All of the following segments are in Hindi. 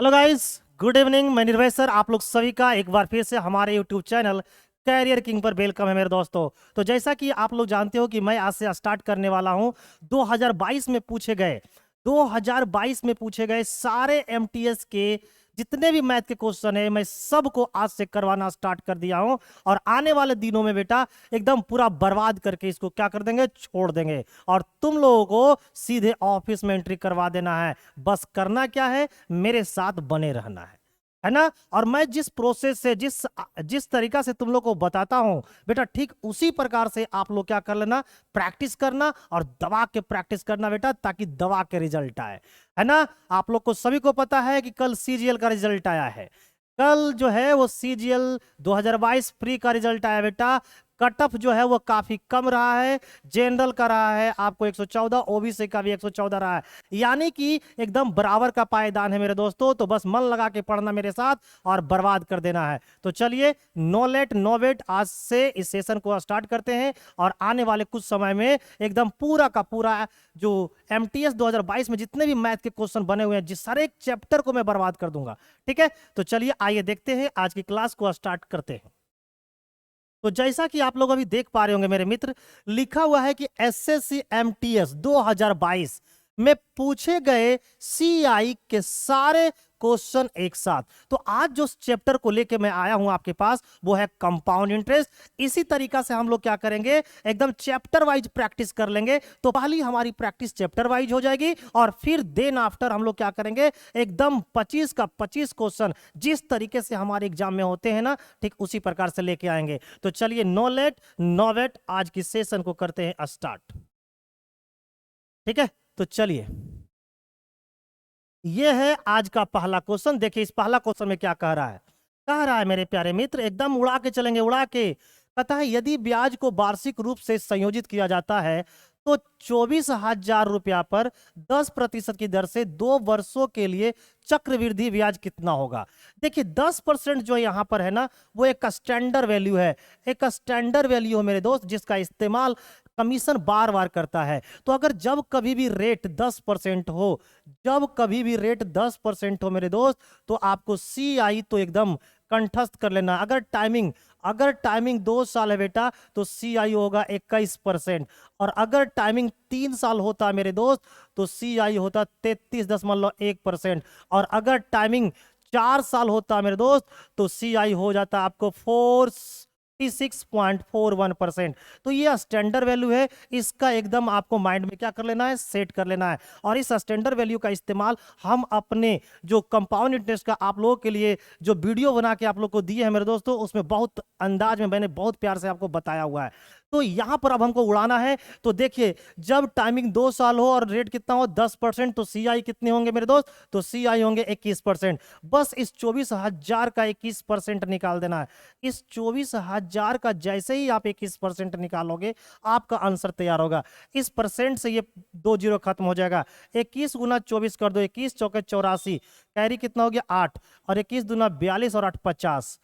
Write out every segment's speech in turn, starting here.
Hello guys, good evening. मैं निर्भय सर, आप लोग सभी का एक बार फिर से हमारे यूट्यूब चैनल कैरियर किंग पर वेलकम है मेरे दोस्तों। तो जैसा कि आप लोग जानते हो कि मैं आज से स्टार्ट करने वाला हूं 2022 में पूछे गए सारे एमटीएस के जितने भी मैथ के क्वेश्चन है, मैं सबको आज से करवाना स्टार्ट कर दिया हूं। और आने वाले दिनों में बेटा एकदम पूरा बर्बाद करके इसको क्या कर देंगे, छोड़ देंगे। और तुम लोगों को सीधे ऑफिस में एंट्री करवा देना है। बस करना क्या है, मेरे साथ बने रहना है ना। और मैं जिस प्रोसेस से जिस जिस तरीका से तुम लोग को बताता हूं बेटा, ठीक उसी प्रकार से आप लोग क्या कर लेना, प्रैक्टिस करना और दबा के प्रैक्टिस करना बेटा, ताकि दबा के रिजल्ट आए, है ना। आप लोग को सभी को पता है कि कल सीजीएल का रिजल्ट आया है। कल जो है वो सीजीएल 2022 प्री का रिजल्ट आया बेटा। कट ऑफ जो है वो काफी कम रहा है। जनरल का रहा है आपको 114, ओबीसी का भी 114 रहा है, यानी कि एकदम बराबर का पायदान है मेरे दोस्तों। तो बस मन लगा के पढ़ना मेरे साथ और बर्बाद कर देना है। तो चलिए, नो लेट नो वेट, आज से इस सेशन को स्टार्ट करते हैं। और आने वाले कुछ समय में एकदम पूरा का पूरा जो एमटीएस 2022 में जितने भी मैथ के क्वेश्चन बने हुए हैं, जिस सारे एक चैप्टर को मैं बर्बाद कर दूंगा। ठीक है, तो चलिए आइए देखते हैं, आज की क्लास को स्टार्ट करते हैं। तो जैसा कि आप लोग अभी देख पा रहे होंगे मेरे मित्र, लिखा हुआ है कि एसएससी एमटीएस 2022 में पूछे गए सीआई के सारे क्वेश्चन एक साथ। तो आज जो चैप्टर को लेके मैं आया हूं आपके पास, वो है कंपाउंड इंटरेस्ट। इसी तरीका से हम लोग क्या करेंगे, एकदम चैप्टर वाइज प्रैक्टिस कर लेंगे। तो पहली हमारी प्रैक्टिस चैप्टर वाइज हो जाएगी और फिर देन आफ्टर हम लोग क्या करेंगे, एकदम 25 का 25 क्वेश्चन जिस तरीके से हमारे एग्जाम में होते हैं ना, ठीक उसी प्रकार से लेके आएंगे। तो चलिए, नो लेट नो वेट, आज की सेशन को करते हैं स्टार्ट। ठीक है, तो चलिए, ये है आज का पहला क्वेश्चन। देखिए इस पहला क्वेश्चन में क्या कह रहा है। कह रहा है मेरे प्यारे मित्र, एकदम उड़ा के चलेंगे, उड़ा के। कहता है यदि ब्याज को वार्षिक रूप से संयोजित किया जाता है तो 24,000 रुपया पर 10% की दर से 2 वर्षों के लिए चक्रवृद्धि ब्याज कितना होगा। देखिए 10% जो यहां पर है ना, वो एक स्टैंडर्ड वैल्यू है। एक स्टैंडर्ड वैल्यू है मेरे दोस्त, जिसका इस्तेमाल कमीशन बार बार करता है। तो अगर जब कभी भी रेट 10% हो, जब कभी भी रेट 10% हो मेरे दोस्त, तो आपको सी आई तो एकदम कंठस्थ कर लेना। अगर टाइमिंग 2 साल है बेटा, तो सी आई होगा 21%। और अगर टाइमिंग 3 साल होता है मेरे दोस्त, तो सी आई होता 33.1%। और अगर टाइमिंग 4 साल होता है मेरे दोस्त, तो सी आई हो जाता आपको 46.41%। तो ये स्टैंडर्ड वैल्यू है, इसका एकदम आपको माइंड में क्या कर लेना है, सेट कर लेना है। और इस स्टैंडर्ड वैल्यू का इस्तेमाल हम अपने जो कंपाउंड इंटरेस्ट का आप लोगों के लिए जो वीडियो बना के आप लोग को दिए हैं मेरे दोस्तों, उसमें बहुत अंदाज में मैंने बहुत प्यार से आपको बताया हुआ है। तो यहां पर अब हमको उड़ाना है। तो देखिए, जब टाइमिंग 2 साल हो और रेट कितना हो 10%, तो सी आई कितने होंगे मेरे दोस्त, तो सी आई होंगे 21%। बस इस 24,000 का 21% निकाल देना है। इस 24,000 का जैसे ही आप 21% निकालोगे, आपका आंसर तैयार होगा। इस परसेंट से ये 2 जीरो खत्म हो जाएगा। 21 गुना 24 कर दो, 21 चौके 84, कैरी कितना हो गया 8, और 21 दूना 42 और 8 50,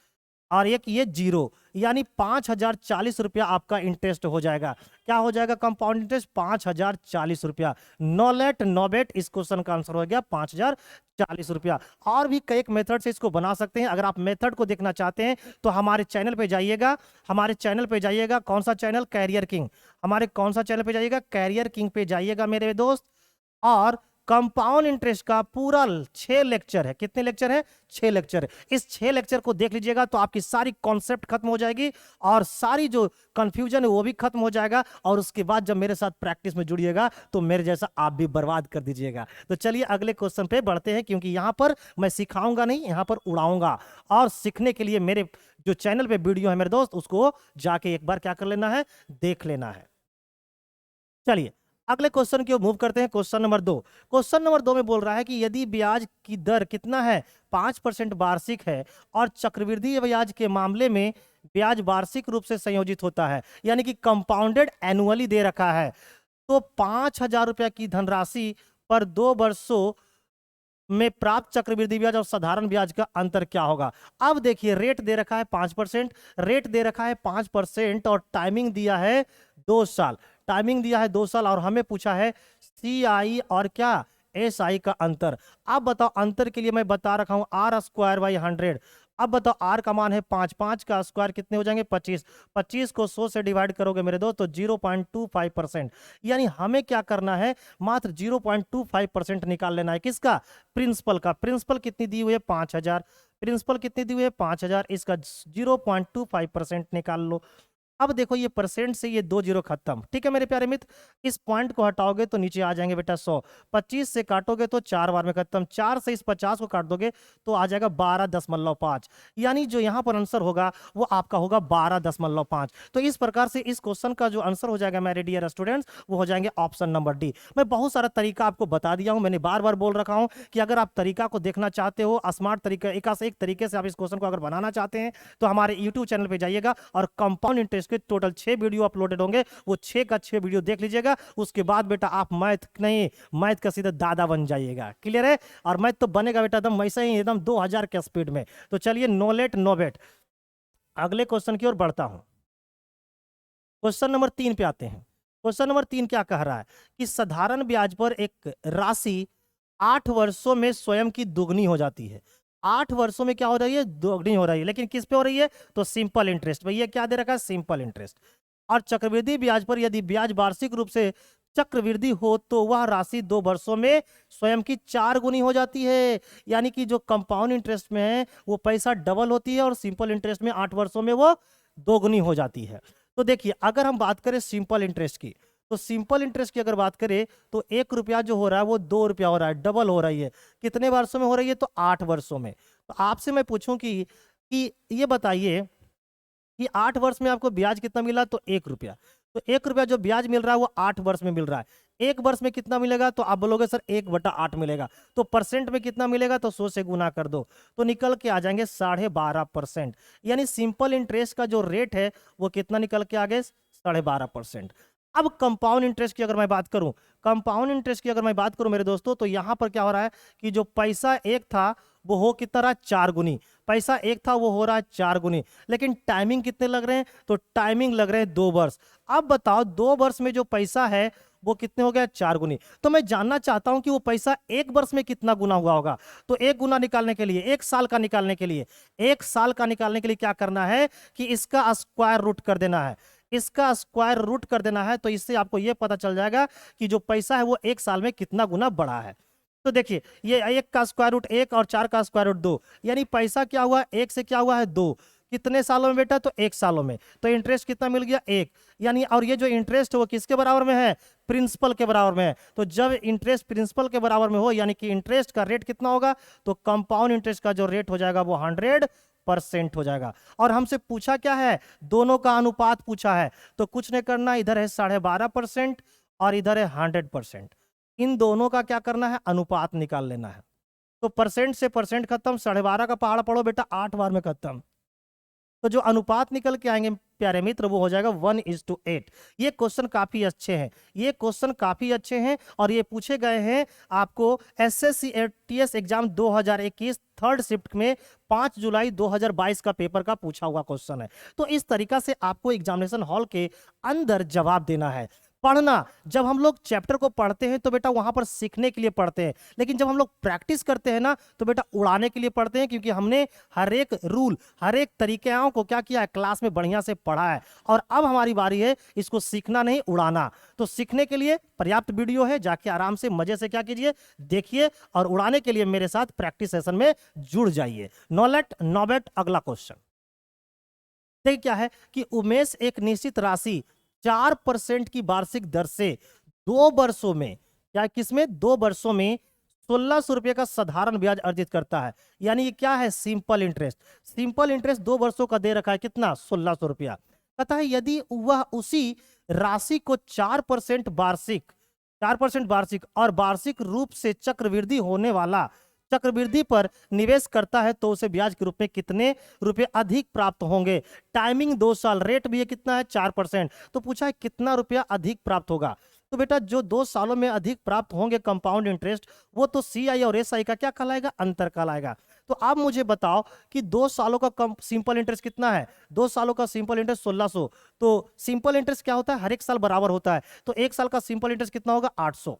और एक ये जीरो, यानी 5,040 रुपया आपका इंटरेस्ट हो जाएगा। क्या हो जाएगा कंपाउंड इंटरेस्ट, 5,040 रुपया। नो लेट नो बेट, इस क्वेश्चन का आंसर हो गया 5,040 रुपया। और भी कई मेथड से इसको बना सकते हैं। अगर आप मेथड को देखना चाहते हैं तो हमारे चैनल पे जाइएगा। हमारे चैनल पे जाइएगा, कौन सा चैनल, कैरियर किंग। हमारे कौन सा चैनल पे जाइएगा, कैरियर किंग पे जाइएगा मेरे दोस्त। और कंपाउंड इंटरेस्ट का पूरा 6 लेक्चर है। कितने लेक्चर है, 6 लेक्चर है। इस 6 लेक्चर को देख लीजिएगा तो आपकी सारी कॉन्सेप्ट खत्म हो जाएगी और सारी जो कंफ्यूजन है वो भी खत्म हो जाएगा। और उसके बाद जब मेरे साथ प्रैक्टिस में जुड़िएगा तो मेरे जैसा आप भी बर्बाद कर दीजिएगा। तो चलिए अगले क्वेश्चन पे बढ़ते हैं, क्योंकि यहां पर मैं सिखाऊंगा नहीं, यहां पर उड़ाऊंगा। और सीखने के लिए मेरे जो चैनल पे वीडियो है मेरे दोस्त, उसको जाके एक बार क्या कर लेना है, देख लेना है। चलिए अगले क्वेश्चन की ओर मूव करते हैं। Question number 2। क्वेश्चन नंबर 2 में बोल रहा है कि यदि ब्याज की दर कितना है, 5% वार्षिक है, और चक्रवृद्धि ब्याज के मामले में ब्याज वार्षिक रूप से संयोजित होता है, यानी कि कंपाउंडेड एनुअली दे रखा है, तो 5,000 रुपया की धनराशि पर 2 वर्षों में प्राप्त चक्रवृद्धि ब्याज और साधारण ब्याज का अंतर क्या होगा। अब देखिए, रेट दे रखा है 5%, रेट दे रखा है 5%, और टाइमिंग दिया है 2 साल। टाइमिंग दिया है 2 साल, और हमें पूछा है सी आई और क्या, एस आई का अंतर। अब बताओ अंतर के लिए मैं बता रखा हूं आर स्क्वायर बाई 100। अब बताओ आर का मान है 5, 5 का स्क्वायर कितने हो जाएंगे 25, 25 को 100 से डिवाइड करोगे मेरे दोस्त तो 0.25%। यानी हमें क्या करना है, मात्र 0.25% निकाल लेना है। किसका? प्रिंसिपल का। प्रिंसिपल कितनी दी हुई है 5000, प्रिंसिपल कितनी दी हुई है 5000, इसका 0.25% निकाल लो। अब देखो ये परसेंट से ये 2 जीरो खत्म, ठीक है मेरे प्यारे मित्र। इस पॉइंट को हटाओगे तो नीचे आ जाएंगे बेटा 100, 25 से काटोगे तो 4 बार में खत्म, 4 से इस 50 को काट दोगे तो आ जाएगा 12.5। यानी जो यहाँ पर आंसर होगा वो आपका होगा 12.5। तो इस प्रकार से इस क्वेश्चन का जो आंसर हो जाएगा मेरे डियर स्टूडेंट्स वो हो जाएंगे ऑप्शन नंबर डी। मैं बहुत सारा तरीका आपको बता दिया हूं, मैंने बार बार बोल रखा हूं कि अगर आप तरीका को देखना चाहते हो स्मार्ट तरीका, एक तरीके से आप इस क्वेश्चन को अगर बनाना चाहते हैं तो हमारे यूट्यूब चैनल पर जाइएगा और कंपाउंड इंटरेस्ट के टोटल 6 वीडियो अपलोडेड होंगे, वो 6 का 6 वीडियो देख लीजिएगा। उसके बाद बेटा आप मैथ नहीं, मैथ का सीधा दादा बन जाइएगा। क्लियर है? और मैथ तो बनेगा बेटा एकदम वैसे ही, एकदम 2000 के स्पीड में। तो चलिए नो लेट नो बेट, अगले क्वेश्चन की ओर बढ़ता हूं। क्वेश्चन नंबर 3 पे आते हैं। क्वेश्चन नंबर 3 क्या कह रहा है कि साधारण ब्याज पर एक राशि 8 वर्षों में स्वयं की दुगनी हो जाती है। 8 वर्षों में क्या हो रही है? दोगुनी हो रही है। लेकिन किस पे हो रही है? तो सिंपल इंटरेस्ट। भैया क्या दे रखा है? Simple interest. और चक्रवृद्धि ब्याज पर यदि ब्याज वार्षिक रूप से चक्रवृद्धि हो तो वह राशि 2 वर्षों में स्वयं की 4 गुनी हो जाती है। यानी कि जो कंपाउंड इंटरेस्ट में है वो पैसा डबल होती है और सिंपल इंटरेस्ट में 8 वर्षों में वो दोगुनी हो जाती है। तो देखिए अगर हम बात करें सिंपल इंटरेस्ट की, तो सिंपल इंटरेस्ट की अगर बात करें तो 1 रुपया जो हो रहा है वो 2 रुपया हो रहा है, डबल हो रही है। कितने वर्षों में हो रही है? तो 8 वर्षों में। तो आपसे मैं पूछूं कि ये बताइए कि 8 वर्ष में आपको ब्याज कितना मिला? तो 1 रुपया। तो 1 रुपया जो ब्याज मिल रहा है वो 8 वर्ष में मिल रहा है। 1 वर्ष में कितना मिलेगा? तो आप बोलोगे सर 1/8 मिलेगा। तो परसेंट में कितना मिलेगा? तो 100 से गुना कर दो तो निकल के आ जाएंगे 12.5%। यानी सिंपल इंटरेस्ट का जो रेट है वो कितना निकल के आ गए? 12.5%। अब कंपाउंड इंटरेस्ट की अगर मैं बात करूं, कंपाउंड इंटरेस्ट की अगर मैं बात करूं मेरे दोस्तों, तो यहां पर क्या हो रहा है कि जो पैसा एक था वो हो कितना रहा? 4 गुनी। पैसा एक था वो हो रहा है 4 गुनी। लेकिन टाइमिंग कितने लग रहे हैं? तो टाइमिंग लग रहे हैं 2 वर्ष। अब बताओ 2 वर्ष में जो पैसा है वो कितने हो गया? 4 गुनी। तो मैं जानना चाहता हूं कि वो पैसा 1 वर्ष में कितना गुना हुआ होगा। तो 1 गुना निकालने के लिए, 1 साल का निकालने के लिए, 1 साल का निकालने के लिए क्या करना है कि इसका स्क्वायर रूट कर देना है। इसका स्क्वायर रूट कर देना है तो इससे आपको यह पता चल जाएगा कि जो पैसा है वो 1 साल में कितना गुना बढ़ा है। तो देखिए ये 1 का स्क्वायर रूट 1 और 4 का स्क्वायर रूट 2, यानी पैसा क्या हुआ? 1 से क्या हुआ है? 2। कितने सालों में बेटा? तो 1 सालों में। तो इंटरेस्ट कितना मिल गया? 1। यानी और ये जो इंटरेस्ट है वो किसके बराबर में है? प्रिंसिपल के बराबर में है। तो जब इंटरेस्ट प्रिंसिपल के बराबर में हो यानी कि इंटरेस्ट का रेट कितना होगा? तो कंपाउंड इंटरेस्ट का जो रेट हो जाएगा वो 100% हो जाएगा। और हमसे पूछा क्या है? दोनों का अनुपात पूछा है। तो कुछ नहीं करना, इधर है 12.5% और इधर है 100%। इन दोनों का क्या करना है? अनुपात निकाल लेना है। तो परसेंट से परसेंट खत्म, 12.5 का पहाड़ पढ़ो बेटा 8 बार में खत्म। तो जो अनुपात निकल के आएंगे प्यारे मित्र वो हो जाएगा 1:8। ये क्वेश्चन काफी अच्छे हैं, ये क्वेश्चन काफी अच्छे हैं और ये पूछे गए हैं आपको SSC ATS exam 2021 third shift में 5 जुलाई 2022 का पेपर का पूछा हुआ क्वेश्चन है। तो इस तरीका से आपको एग्जामिनेशन हॉल के अंदर जवाब देना है। पढ़ना, जब हम लोग चैप्टर को पढ़ते हैं तो बेटा वहां पर सीखने के लिए पढ़ते हैं, लेकिन जब हम लोग प्रैक्टिस करते हैं ना तो बेटा उड़ाने के लिए पढ़ते हैं, क्योंकि हमने हर एक रूल, हर एक तरीकों को क्या किया है? क्लास में बढ़िया से पढ़ा है। और अब हमारी बारी है इसको सीखना नहीं उड़ाना। तो सीखने के लिए पर्याप्त वीडियो है, जाके आराम से मजे से क्या कीजिए? देखिए। और उड़ाने के लिए मेरे साथ प्रैक्टिस सेशन में जुड़ जाइए। नो लेट नो बेट। अगला क्वेश्चन देखिए क्या है कि उमेश एक निश्चित राशि 4% की वार्षिक दर से 2 वर्षों में, क्या किसमें? 2 वर्षों में 1600 रुपये का साधारण ब्याज अर्जित करता है। यानी ये क्या है? Simple interest. सिंपल इंटरेस्ट 2 वर्षों का दे रखा है, कितना? 1600 रुपया। कहता है यदि वह उसी राशि को 4% वार्षिक, 4% वार्षिक और वार्षिक रूप से चक्रवृद्धि होने वाला चक्रवृद्धि पर निवेश करता है तो उसे ब्याज के रूप में कितने रुपए अधिक प्राप्त होंगे? टाइमिंग 2 साल, रेट भी ये कितना है? 4%। तो पूछा है कितना रुपया अधिक प्राप्त होगा? तो बेटा जो 2 सालों में अधिक प्राप्त होंगे कंपाउंड इंटरेस्ट, वो तो सीआई और एसआई का क्या कहलाएगा? अंतर कहलाएगा। तो आप मुझे बताओ कि 2 सालों का सिंपल इंटरेस्ट कितना है? 2 सालों का सिंपल इंटरेस्ट 1600। तो सिंपल इंटरेस्ट क्या होता है? हर एक साल बराबर होता है। तो 1 साल का सिंपल इंटरेस्ट कितना होगा? 800।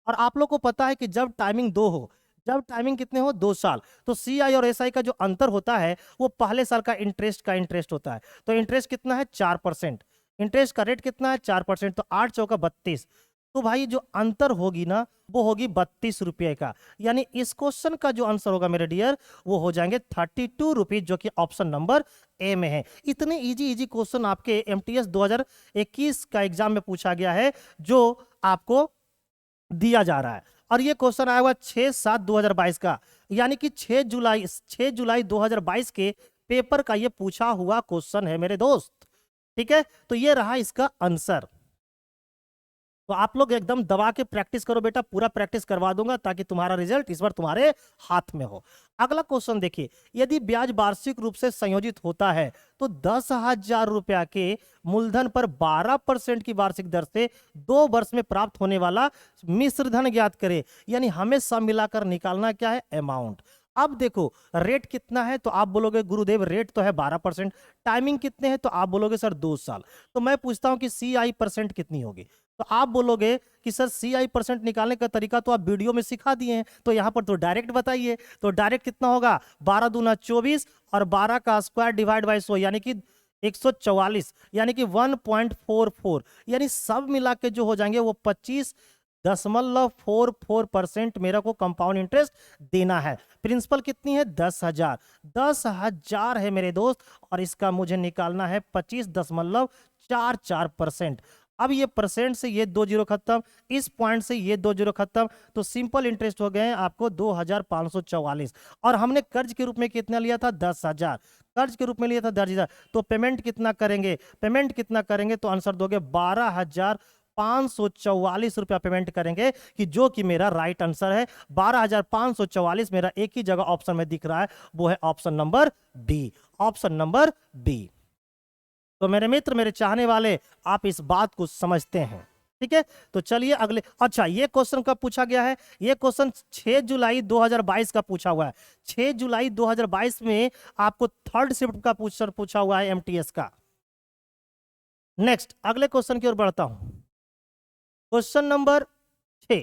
और आप लोग को पता है कि जब टाइमिंग 2 हो, जब टाइमिंग कितने हो 2 साल, तो सीआई और एसआई का जो अंतर होता है वो पहले साल का इंटरेस्ट होता है। तो इंटरेस्ट कितना है 4%, इंटरेस्ट का रेट कितना है 4%, तो 8 चौका 32। तो भाई जो अंतर होगी ना वो होगी 32 रुपये का, यानी इस क्वेश्चन का जो आंसर होगा मेरे डियर वो हो जाएंगे 32 रुपीज, जो कि ऑप्शन नंबर ए में है। इतने इजी इजी क्वेश्चन आपके एमटीएस 2021 का एग्जाम में पूछा गया है जो आपको दिया जा रहा है। और ये क्वेश्चन आया हुआ 6/7/2022 का, यानी कि 6 जुलाई 2022 के पेपर का ये पूछा हुआ क्वेश्चन है मेरे दोस्त। ठीक है, तो ये रहा इसका आंसर। तो आप लोग एकदम दबा के प्रैक्टिस करो बेटा, पूरा प्रैक्टिस करवा दूंगा ताकि तुम्हारा रिजल्ट इस बार तुम्हारे हाथ में हो। अगला क्वेश्चन देखिए, यदि ब्याज वार्षिक रूप से संयोजित होता है तो 10,000 रुपया के मूलधन पर 12% की वार्षिक दर से 2 वर्ष में प्राप्त होने वाला मिश्र धन ज्ञात करे। यानी हमें सब मिलाकर निकालना क्या है, अमाउंट। अब देखो रेट कितना है, तो आप बोलोगे गुरुदेव रेट तो है 12%, टाइमिंग कितने हैं, तो आप बोलोगे सर 2 साल। तो मैं पूछता हूं कि सीआई परसेंट कितनी होगी, तो आप बोलोगे कि सर सीआई परसेंट निकालने का तरीका तो आप वीडियो में सिखा दिए हैं, तो यहां पर तो डायरेक्ट बताइए। तो डायरेक्ट कितना होगा, 12 दूना 24 और 12 का स्क्वायर डिवाइड बाई 100 यानी कि 144, यानी कि 1.44, यानी सब मिला के जो हो जाएंगे वो 25.44% मेरा को कंपाउंड इंटरेस्ट देना है। प्रिंसिपल कितनी है 10,000, 10,000 है मेरे दोस्त, और इसका मुझे निकालना है 25.44%। अब ये परसेंट से ये 2 जीरो खत्म, इस पॉइंट से ये 2 जीरो खत्म, तो सिंपल इंटरेस्ट हो गए हैं आपको 2,544। और हमने कर्ज के रूप में कितना लिया था 10,000, कर्ज के रूप में लिया था 10,000। तो पेमेंट कितना करेंगे, पेमेंट कितना करेंगे, तो आंसर दोगे 12,544 रुपया पेमेंट करेंगे, कि जो कि मेरा राइट आंसर है। 12,544 मेरा एक ही जगह ऑप्शन में दिख रहा है, वो है option number B, option number B. तो मेरे मित्र, मेरे चाहने वाले, आप इस बात को समझते हैं। ठीक है, तो चलिए अगले। अच्छा, ये क्वेश्चन कब पूछा गया है, ये क्वेश्चन 6 जुलाई 2022 का पूछा हुआ है। 6 जुलाई 2022 में आपको थर्ड शिफ्ट का पूछा हुआ है एमटीएस का। नेक्स्ट अगले क्वेश्चन की ओर बढ़ता हूं। क्वेश्चन नंबर 6,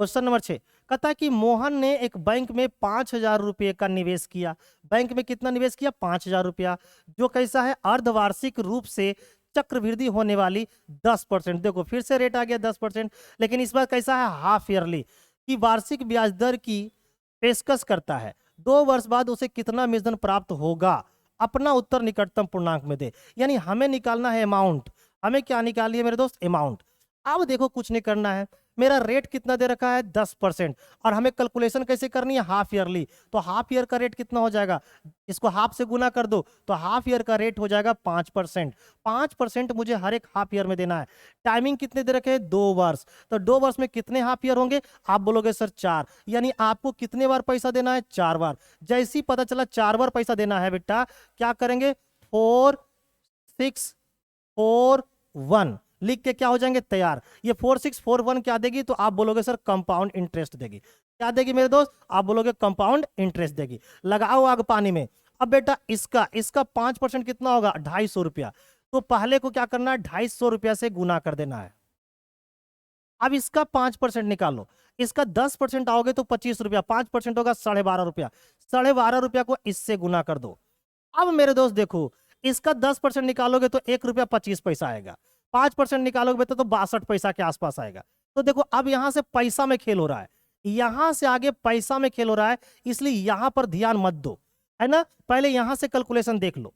क्वेश्चन नंबर 6 कहता है कि मोहन ने एक बैंक में 5,000 रुपये का निवेश किया। बैंक में कितना निवेश किया, 5,000 रुपया, जो कैसा है अर्धवार्षिक रूप से चक्रवृद्धि होने वाली 10%। देखो फिर से रेट आ गया 10%, लेकिन इस बार कैसा है हाफ ईयरली, कि वार्षिक ब्याज दर की पेशकश करता है। 2 वर्ष बाद उसे कितना मूलधन प्राप्त होगा, अपना उत्तर निकटतम पूर्णांक में दे। यानी हमें निकालना है अमाउंट। हमें क्या निकालिए है मेरे दोस्त, अमाउंट। अब देखो कुछ नहीं करना है, मेरा रेट कितना दे रखा है 10%, और हमें कैलकुलेशन कैसे करनी है हाफ ईयरली। तो हाफ ईयर का रेट कितना हो जाएगा, इसको हाफ से गुना कर दो, तो हाफ ईयर का रेट हो जाएगा 5%। 5% मुझे हर एक हाफ ईयर में देना है। टाइमिंग कितने दे रखे हैं 2 वर्ष, तो 2 वर्ष में कितने हाफ ईयर होंगे, आप बोलोगे सर 4, यानी आपको कितने बार पैसा देना है 4 बार। जैसे ही पता चला 4 बार पैसा देना है बेटा, क्या करेंगे 4 6 4 1 लिख के क्या हो जाएंगे तैयार। ये 4641 क्या देगी, तो आप बोलोगे सर कंपाउंड इंटरेस्ट देगी। क्या देगी मेरे दोस्त, आप बोलोगे कंपाउंड इंटरेस्ट देगी। लगाओ आग पानी में। अब बेटा इसका 5% कितना होगा 250 रुपया, तो पहले को क्या करना है 250 रुपया से गुना कर देना है। अब इसका 5% निकालो, इसका 10% आओगे तो 25 रुपया, 5% होगा 12.5 रुपया, 12.5 रुपया को इससे गुना कर दो। अब मेरे दोस्त देखो, इसका 10% निकालोगे तो 1 रुपया 25 पैसा आएगा, 5% निकालोगे बेटा तो 62 पैसा के आसपास आएगा। तो देखो अब यहां से पैसा में खेल हो रहा है, यहां से आगे पैसा में खेल हो रहा है, इसलिए यहां पर ध्यान मत दो, है ना। पहले यहां से कैलकुलेशन देख लो,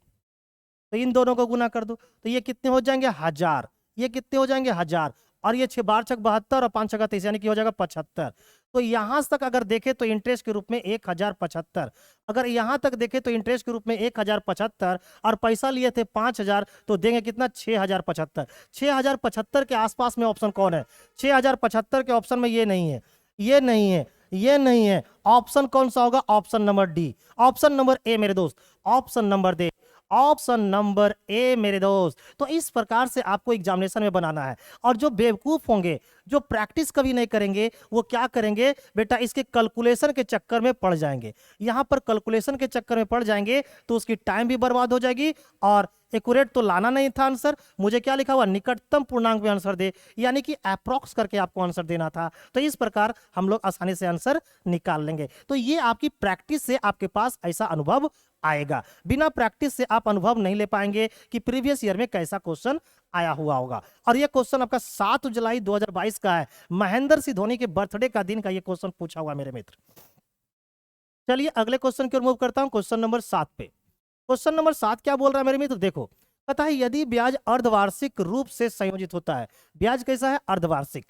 तो इन दोनों को गुना कर दो, तो ये कितने हो जाएंगे 1000, ये कितने हो जाएंगे 1000, और ये 6 बार 6 72 और 5 6 30 यानी कि हो जाएगा 75। तो यहां तक अगर देखें तो इंटरेस्ट के रूप में 1075, अगर यहां तक देखें तो इंटरेस्ट के रूप में 1075, और पैसा लिए थे 5000, तो देंगे कितना 6075। 6075 के आसपास में ऑप्शन कौन है, 6075 के ऑप्शन में ये नहीं है, ये नहीं है, ये नहीं है। ऑप्शन कौन सा होगा, option number D, option number A मेरे दोस्त, option number they, option number A मेरे दोस्त। तो इस प्रकार से आपको एग्जामिनेशन में बनाना है। और जो बेवकूफ होंगे, जो प्रैक्टिस कभी नहीं करेंगे, वो क्या करेंगे बेटा, इसके कैलकुलेशन के चक्कर में पड़ जाएंगे। यहां पर कैलकुलेशन के चक्कर में पड़ जाएंगे तो उसकी टाइम भी बर्बाद हो जाएगी और एक्यूरेट तो लाना नहीं था आंसर, मुझे क्या लिखा हुआ, निकटतम पूर्णांक में आंसर दे, यानी कि अप्रॉक्स करके आपको आंसर देना था। तो इस प्रकार हम लोग आसानी से आंसर निकाल लेंगे। तो ये आपकी प्रैक्टिस से आपके पास ऐसा अनुभव आएगा। बिना प्रैक्टिस से आप अनुभव नहीं ले पाएंगे कि प्रीवियस ईयर में कैसा क्वेश्चन आया हुआ होगा। और ये क्वेश्चन आपका 7 जुलाई 2022 का है, महेंद्र सिंह धोनी के बर्थडे का दिन का ये क्वेश्चन पूछा हुआ मेरे मित्र। चलिए अगले क्वेश्चन की ओर मूव करता हूं, क्वेश्चन नंबर 7 पे। क्वेश्चन नंबर 7 क्या बोल रहा है मेरे मित्र, देखो पता है यदि ब्याज अर्धवार्षिक रूप से संयोजित होता है, ब्याज कैसा है, अर्धवार्षिक,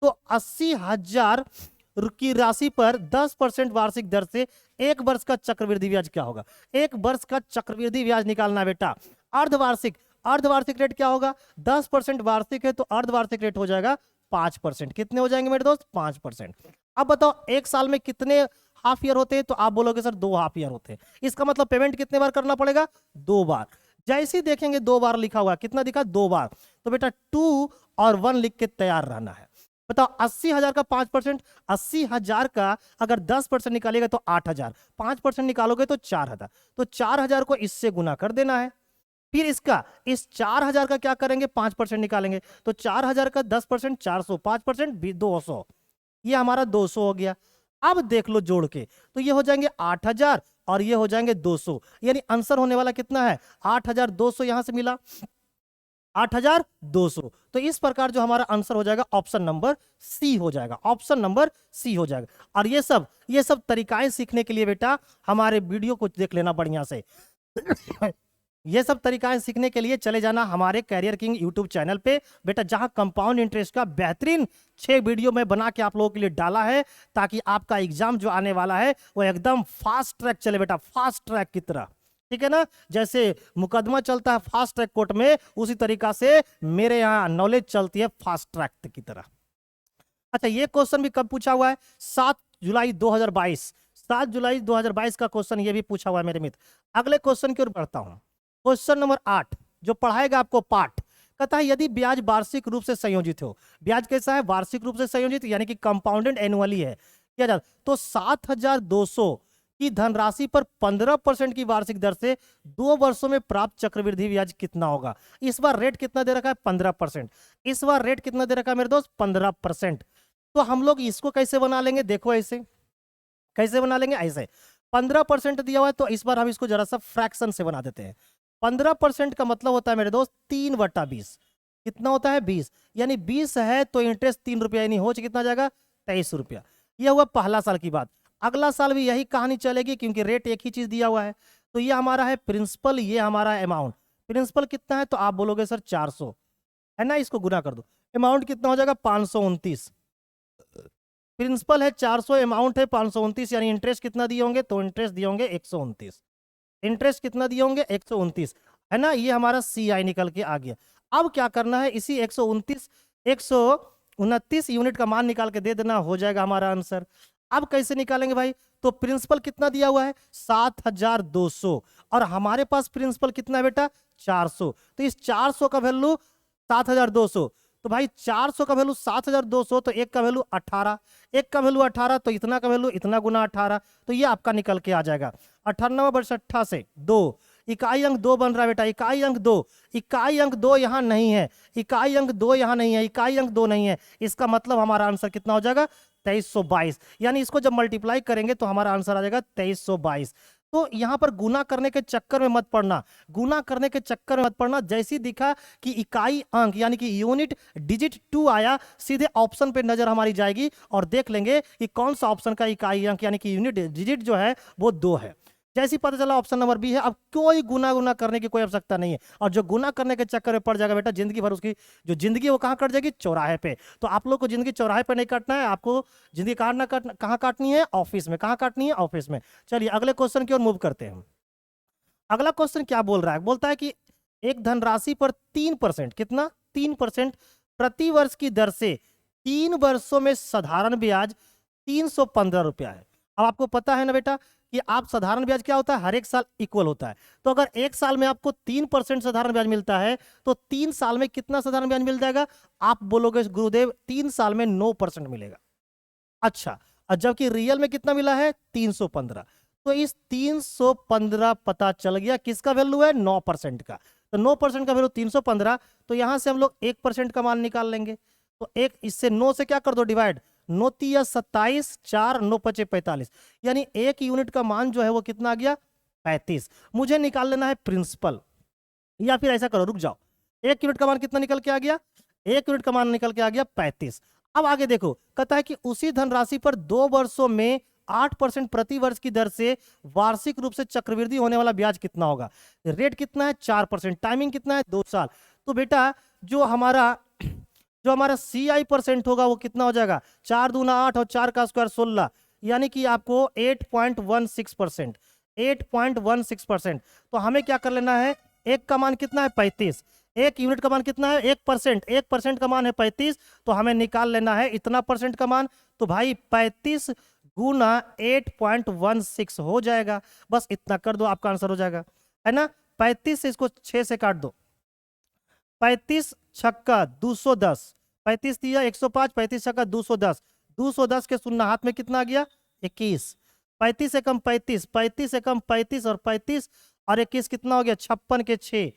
तो 80,000 की राशि पर 10% वार्षिक दर से एक वर्ष का चक्रवृद्धि ब्याज क्या होगा। एक वर्ष का चक्रवृद्धि ब्याज निकालना बेटा, अर्धवार्षिक, अर्धवार्षिक रेट क्या होगा, 10% वार्षिक है तो अर्धवार्षिक रेट हो जाएगा 5%। कितने हो जाएंगे मेरे दोस्त, 5%। अब बताओ एक साल में कितने हाफ ईयर होते हैं, तो आप बोलोगे सर 2 हाफ ईयर होते हैं। इसका मतलब पेमेंट कितने बार करना पड़ेगा, 2 बार। जैसे ही देखेंगे 2 बार लिखा हुआ, कितना दिखा, 2 बार, तो बेटा 2 और 1 लिख के तैयार रहना है। बताओ 80,000 का 5%, 80,000 का अगर 10% निकालेगा तो 8,000, 5% निकालोगे तो 4,000, तो 4,000 को इससे गुना कर देना है। फिर इसका, इस 4,000 का क्या करेंगे, 5% निकालेंगे, तो 4,000 का 10% 400, 5% 200, ये हमारा 200 हो गया। अब देख लो जोड़ के, तो ये हो जाएंगे 8,000 और ये हो जाएंगे 200, यानी आंसर होने वाला कितना है, 8,200 यहां से मिला, 8,200। तो इस प्रकार जो हमारा आंसर हो जाएगा ऑप्शन नंबर सी हो जाएगा, ऑप्शन नंबर सी हो जाएगा। और ये सब तरीकाएं सीखने के लिए बेटा हमारे वीडियो को देख लेना बढ़िया से। ये सब तरीकाएं सीखने के लिए चले जाना हमारे कैरियर किंग यूट्यूब चैनल पे बेटा, जहां कंपाउंड इंटरेस्ट का बेहतरीन 6 वीडियो में बना के आप लोगों के लिए डाला है, ताकि आपका एग्जाम जो आने वाला है वो एकदम फास्ट ट्रैक चले बेटा, फास्ट ट्रैक की तरह, ठीक है ना। जैसे मुकदमा चलता है फास्ट ट्रैक कोर्ट में, उसी तरीका से मेरे यहाँ नॉलेज चलती है फास्ट ट्रैक की तरह। अच्छा ये क्वेश्चन भी कब पूछा हुआ है, 7 जुलाई 2022, 7 जुलाई 2022 का क्वेश्चन ये भी पूछा हुआ है मेरे मित्र। अगले क्वेश्चन की ओर बढ़ता हूं, क्वेश्चन नंबर 8 जो पढ़ाएगा आपको पाठ, कहता है यदि ब्याज वार्षिक रूप से संयोजित हो, ब्याज कैसा है, वार्षिक रूप से संयोजित, यानी कि कंपाउंडेड एनुअली है किया जाता, तो 7,200 की धनराशि पर 15% की वार्षिक दर से 2 वर्षों में प्राप्त चक्रवृद्धि ब्याज कितना होगा। इस बार रेट कितना दे रखा है, 15%। इस बार रेट कितना दे रखा है मेरे दोस्त, 15%। तो हम लोग इसको कैसे बना लेंगे, देखो ऐसे कैसे बना लेंगे, ऐसे 15% दिया हुआ है, तो इस बार हम इसको जरा सा फ्रैक्शन से बना देते हैं। 15% का मतलब होता है मेरे दोस्त 3/20, कितना होता है, 20, यानी 20 है तो इंटरेस्ट 3 रुपया, यानी हो कितना जाएगा, 23 रुपया। यह हुआ पहला साल की बात। अगला साल भी यही कहानी चलेगी, क्योंकि रेट एक ही चीज दिया हुआ है। तो ये हमारा है प्रिंसिपल, ये हमारा अमाउंट। प्रिंसिपल कितना है, तो आप बोलोगे सर 400 है ना, इसको गुना कर दो, अमाउंट कितना हो जाएगा, 529। प्रिंसिपल है 400, अमाउंट है 529, यानी इंटरेस्ट कितना दिए होंगे, तो इंटरेस्ट दिए होंगे 129। इंटरेस्ट कितना दिए होंगे, 129 है ना, ये हमारा सी आई निकल के आ गया। अब क्या करना है, इसी 129 यूनिट का मान निकाल के दे देना, हो जाएगा हमारा आंसर। अब कैसे निकालेंगे भाई, तो प्रिंसिपल कितना दिया हुआ है, 7,200, और हमारे पास प्रिंसिपल कितना है बेटा, 400, तो इस 400 का वैल्यू 7,200, तो भाई 400 का वैल्यू 7,200, तो एक का वैल्यू 18, एक का वैल्यू 18, तो इतना का वैल्यू इतना गुना 18, तो ये आपका निकल के आ जाएगा 98/6 से 2, इकाई अंक 2 बन रहा है बेटा, इकाई अंक 2, इकाई अंक 2 यहां नहीं है, इकाई अंक 2 यहां नहीं है, इकाई अंक 2 नहीं है, इसका मतलब हमारा आंसर कितना हो जाएगा, 2322। यानी इसको जब मल्टीप्लाई करेंगे तो हमारा आंसर आ जाएगा 2322। तो यहां पर गुना करने के चक्कर में मत पड़ना, गुना करने के चक्कर में मत पड़ना। जैसी दिखा कि इकाई अंक यानी कि यूनिट डिजिट 2 आया, सीधे ऑप्शन पे नजर हमारी जाएगी और देख लेंगे कि कौन सा ऑप्शन का इकाई अंक यानी कि यूनिट डिजिट जो है वो 2 है। जैसी पता चला ऑप्शन नंबर बी है, अब कोई गुना करने की कोई आवश्यकता नहीं है। और जो गुना करने के चक्कर में पड़ जाएगा बेटा, जिंदगी भर उसकी जो जिंदगी है वो कहाँ कट जाएगी, चौराहे पे। तो आप लोग को जिंदगी चौराहे पे नहीं काटना है, आपको जिंदगी कहाँ काटनी है, ऑफिस में। कहाँ काटनी है, ऑफिस में। चलिए अगले क्वेश्चन की ओर मूव करते हैं। अगला क्वेश्चन क्या बोल रहा है, बोलता है कि एक धनराशि पर 3%, कितना, 3% प्रति वर्ष की दर से 3 वर्षों में साधारण ब्याज 315 रुपया है। अब आपको पता है ना बेटा कि आप साधारण ब्याज क्या होता है, हर एक साल इक्वल होता है। तो अगर एक साल में आपको 3% साधारण ब्याज मिलता है, तो 3 साल में कितना साधारण ब्याज मिल जाएगा, आप बोलोगे गुरुदेव 3 साल में 9% मिलेगा। अच्छा, और जबकि रियल में कितना मिला है, 315। तो इस 315 पता चल गया किसका वैल्यू है, 9% का। तो 9% का वैल्यू 315, तो यहां से हम लोग 1% का मान निकाल लेंगे। तो एक इससे 9 से क्या कर दो डिवाइड, 9 तिया 27, 4 9 पचे 45, यानी एक यूनिट का मान जो है वो कितना आ गया 35। मुझे निकाल लेना है प्रिंसिपल, या फिर ऐसा करो रुक जाओ, एक यूनिट का मान कितना निकल के आ गया, एक यूनिट का मान निकल के आ गया 35। अब आगे देखो, कहता है कि उसी धनराशि पर 2 वर्षों में 8% प्रति वर्ष की दर से वार्षिक रूप से चक्रवृद्धि होने वाला ब्याज कितना होगा। रेट कितना है 4%, टाइमिंग कितना है 2 साल। तो बेटा जो हमारा CI परसेंट होगा वो कितना हो जाएगा, 4 दूना 8 और 4 का स्क्वायर 16, यानी कि आपको 8.16%, 8.16%। तो हमें क्या कर लेना है, एक का मान कितना है 35, एक यूनिट का मान कितना है 1%, 1% का मान है 35, तो हमें निकाल लेना है इतना परसेंट का मान। तो भाई 35 गुना 8.16 हो जाएगा, बस इतना कर दो आपका आंसर हो जाएगा, है ना। 35 से इसको 6 से काट दो, 35 छक्का 210, 35 दिया 105, 35 छक्का 210, 210 के शून्य हाथ में कितना आ गया 21, 35 से कम 35, 35 से कम 35 और 35 और 21 कितना हो गया 56 के 6,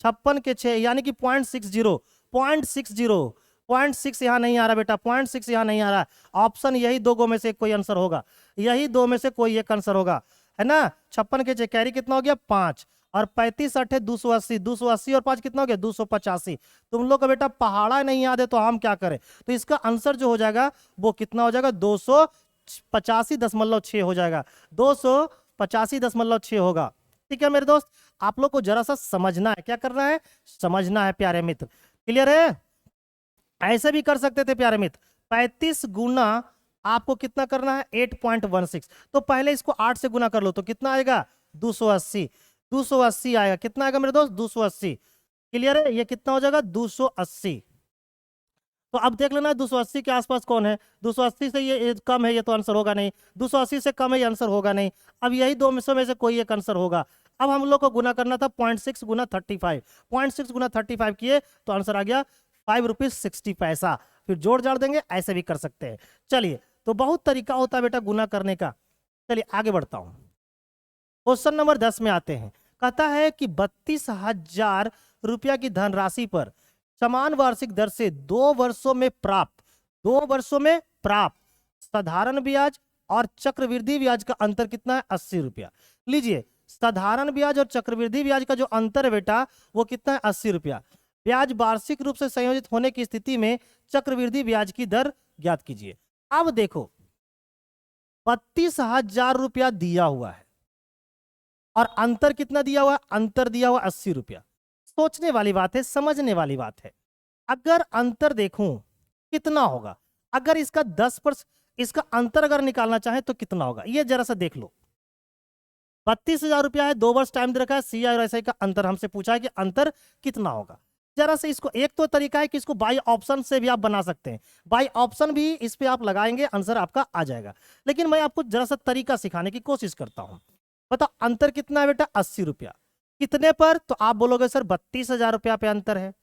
56 के 6, यानी कि 0.60, 0.60, 0.6 यहाँ नहीं आ रहा बेटा, 0.6 यहाँ नहीं आ रहा। ऑप्शन यही दो में से कोई आंसर होगा, यही दो में से कोई एक आंसर होगा, है ना। 56 के 6 कैरी कितना हो गया 5, और 35 अठे 280, 280 और 5 कितना हो गया 285। तुम लोग का बेटा पहाड़ा नहीं याद है तो हम क्या करें, तो इसका आंसर जो हो जाएगा वो कितना हो जाएगा 285.6 हो जाएगा, 285.6 होगा। ठीक है मेरे दोस्त, आप लोग को जरा सा समझना है, क्या करना है समझना है प्यारे मित्र, क्लियर है। ऐसे भी कर सकते थे प्यारे मित्र, 35 गुना आपको कितना करना है 8.16, तो पहले इसको 8 से गुना कर लो तो कितना आएगा 280, 280 आएगा, कितना आएगा मेरे दोस्त 280, क्लियर है। ये कितना हो जाएगा 280। तो अब देख लेना 280 के आसपास कौन है, 280 से ये कम है ये तो आंसर होगा नहीं, 280 से कम है ये आंसर होगा नहीं। अब यही दो में से कोई एक आंसर होगा। अब हम लोग को गुना करना था 0.6 गुना 35, 0.6 गुना 35 किए तो आंसर आ गया 5 रुपीज 60 पैसा। फिर जोड़ जाड़ देंगे, ऐसे भी कर सकते हैं। चलिए, तो बहुत तरीका होता है बेटा गुना करने का। चलिए आगे बढ़ता हूं, क्वेश्चन नंबर 10 में आते हैं। कहता है कि 32,000 रुपया की धनराशि पर समान वार्षिक दर से 2 वर्षों में प्राप्त साधारण ब्याज और चक्रवृद्धि ब्याज का अंतर कितना है 80 रुपया। लीजिए, साधारण ब्याज और चक्रवृद्धि ब्याज का जो अंतर है बेटा वो कितना है 80 रुपया। ब्याज वार्षिक रूप से संयोजित होने की स्थिति में चक्रवृद्धि ब्याज की दर ज्ञात कीजिए। अब देखो 32,000 रुपया दिया हुआ है और अंतर कितना दिया हुआ है, अंतर दिया हुआ 80 रुपया। सोचने वाली बात है, समझने वाली बात है। अगर अंतर देखूं कितना होगा, अगर इसका 10%, इसका अंतर अगर निकालना चाहे तो कितना होगा, ये जरा सा देख लो। 32,000 रुपया है, 2 वर्ष टाइम दे रखा है, CI और SI का अंतर हमसे पूछा है कि अंतर कितना होगा। जरा से इसको, एक तो तरीका है कि इसको बाई ऑप्शन से भी आप बना सकते हैं, बाई ऑप्शन भी इस पे आप लगाएंगे आंसर आपका आ जाएगा। लेकिन मैं आपको जरा सा तरीका सिखाने की कोशिश करता हूं। बताओ अंतर कितना है बेटा 80 रुपया, कितने पर, तो आप बोलोगे सर 32,000 रुपया पे अंतर है।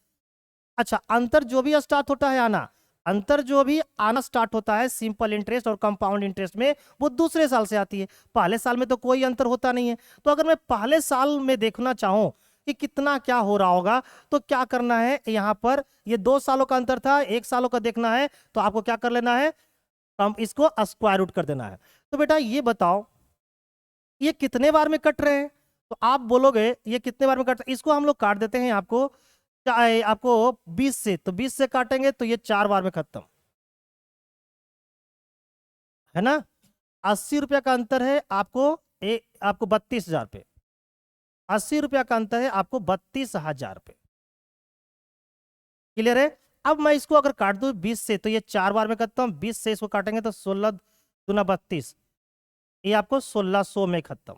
अच्छा, अंतर जो भी स्टार्ट होता है आना, अंतर जो भी आना स्टार्ट होता है सिंपल इंटरेस्ट और कंपाउंड इंटरेस्ट में, वो दूसरे साल से आती है, पहले साल में तो कोई अंतर होता नहीं है। तो अगर मैं पहले साल में देखना चाहूं कि कितना क्या हो रहा होगा, तो क्या करना है, यहां पर ये 2 सालों का अंतर था, 1 सालों का देखना है, तो आपको क्या कर लेना है, हम इसको स्क्वायर रूट कर देना है। तो बेटा ये बताओ ये कितने बार में कट रहे हैं, तो आप बोलोगे ये कितने बार में कट, इसको हम लोग काट देते हैं आपको 20 से, तो 20 से काटेंगे तो ये 4 बार में खत्म, है ना। 80 रुपया का अंतर है आपको, आपको 32,000 पे, 80 रुपया का अंतर है आपको 32,000 पे, क्लियर है। अब मैं इसको अगर काट दूं 20 से तो ये 4 बार में खत्म, 20 से इसको काटेंगे तो 16 दूना 32, ये आपको 1600 में खत्म,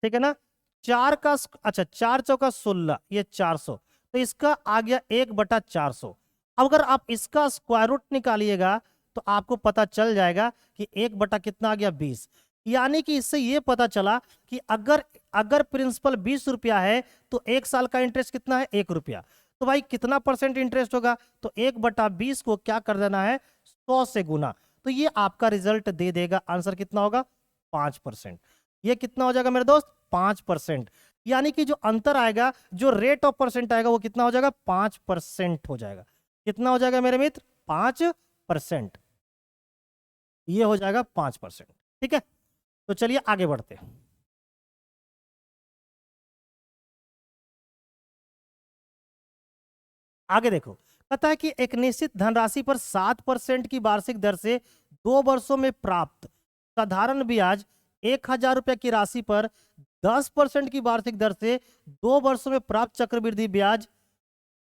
ठीक है ना। 4 का अच्छा 4 चौका 16, ये 400, तो इसका आ गया 1/400। अब अगर आप इसका स्क्वायर रूट निकालिएगा तो आपको पता चल जाएगा कि 1 बटा कितना आ गया 20, यानी कि इससे ये पता चला कि अगर प्रिंसिपल 20 रुपया है तो 1 साल का इंटरेस्ट कितना है 1 रुपया। तो भाई कितना परसेंट इंटरेस्ट होगा, तो 1/20 को क्या कर देना है 100 से गुना, तो ये आपका रिजल्ट दे देगा, आंसर कितना होगा 5%। ये कितना हो जाएगा मेरे दोस्त 5%। यानी कि जो अंतर आएगा, जो रेट ऑफ परसेंट आएगा वो कितना हो जाएगा, 5% हो जाएगा। कितना हो जाएगा मेरे मित्र, 5%। ये हो जाएगा 5%। ठीक है, तो चलिए आगे बढ़ते हैं। आगे देखो, पता है कि एक निश्चित धनराशि पर 7% की वार्षिक दर से 2 वर्षों में प्राप्त साधारण ब्याज 1,000 रुपये की राशि पर 10% की वार्षिक दर से 2 वर्षों में प्राप्त चक्रवृद्धि ब्याज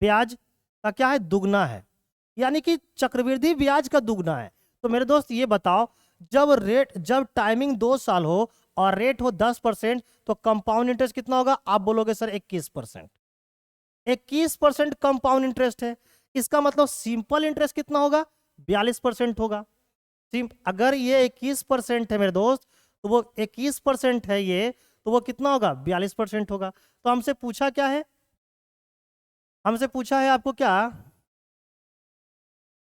ब्याज का क्या है, दुगना है। यानी कि चक्रवृद्धि ब्याज का दुगना है। तो मेरे दोस्त ये बताओ, जब टाइमिंग 2 साल हो और रेट हो 10%, तो कंपाउंड इंटरेस्ट कितना होगा, आप बोलोगे सर 21%। 21% कंपाउंड इंटरेस्ट है, इसका मतलब सिंपल इंटरेस्ट कितना होगा, 42% होगा। अगर ये 21% है मेरे दोस्त, तो वो 21% है ये, तो वो कितना होगा, 42% होगा। तो हमसे पूछा क्या है, हमसे पूछा है आपको क्या,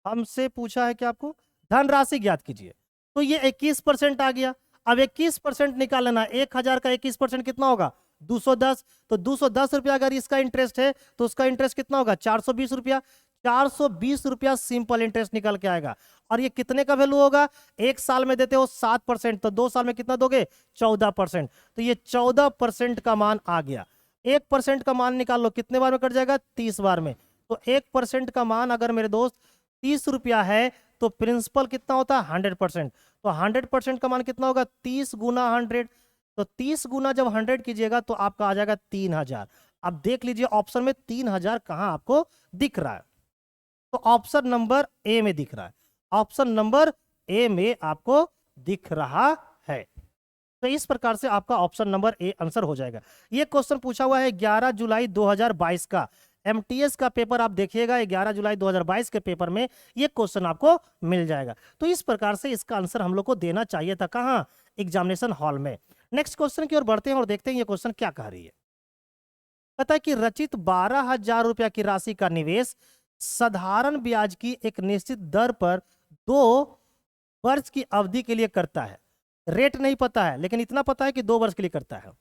हमसे पूछा है कि आपको धनराशि ज्ञात कीजिए। तो ये 21% आ गया। अब 21% निकालना, 1,000 का 21% कितना होगा, 210। तो 210 रुपया अगर इसका इंटरेस्ट है, तो उसका इंटरेस्ट कितना होगा, 420 रुपया। 420 रुपया सिंपल इंटरेस्ट निकल के आएगा। और ये कितने का वैल्यू होगा, 1 साल में देते हो 7%, तो 2 साल में कितना दोगे, 14%। तो ये 14% का मान आ गया। 1% का मान निकाल लो, कितने बार में कट जाएगा, 30 बार में। तो 1% का मान अगर मेरे दोस्त 30 रुपया है, तो प्रिंसिपल कितना होता है, 100%। तो 100% का मान कितना होगा, 30 गुना 100। तो 30 गुना जब 100 कीजिएगा, तो आपका आ जाएगा 3,000। अब देख लीजिए ऑप्शन में 3,000 कहां आपको दिख रहा है, तो ऑप्शन नंबर ए में दिख रहा है। ऑप्शन नंबर ए में आपको दिख रहा है। तो इस प्रकार से आपका ऑप्शन नंबर ए आंसर हो जाएगा। ये क्वेश्चन पूछा हुआ है 11 जुलाई 2022 का एमटीएस का पेपर, आप देखिएगा 11 जुलाई 2022 के पेपर में ये क्वेश्चन आपको मिल जाएगा। तो इस प्रकार से इसका आंसर हम लोग को देना चाहिए था, कहां, एग्जामिनेशन हॉल में। नेक्स्ट क्वेश्चन की ओर बढ़ते हैं और देखते हैं ये क्वेश्चन क्या कह रही है। पता है कि रचित 12,000 रुपया की राशि का निवेश साधारण ब्याज की एक निश्चित दर पर 2 वर्ष की अवधि के लिए करता है। रेट नहीं पता है, लेकिन इतना पता है कि 2 वर्ष के लिए करता है।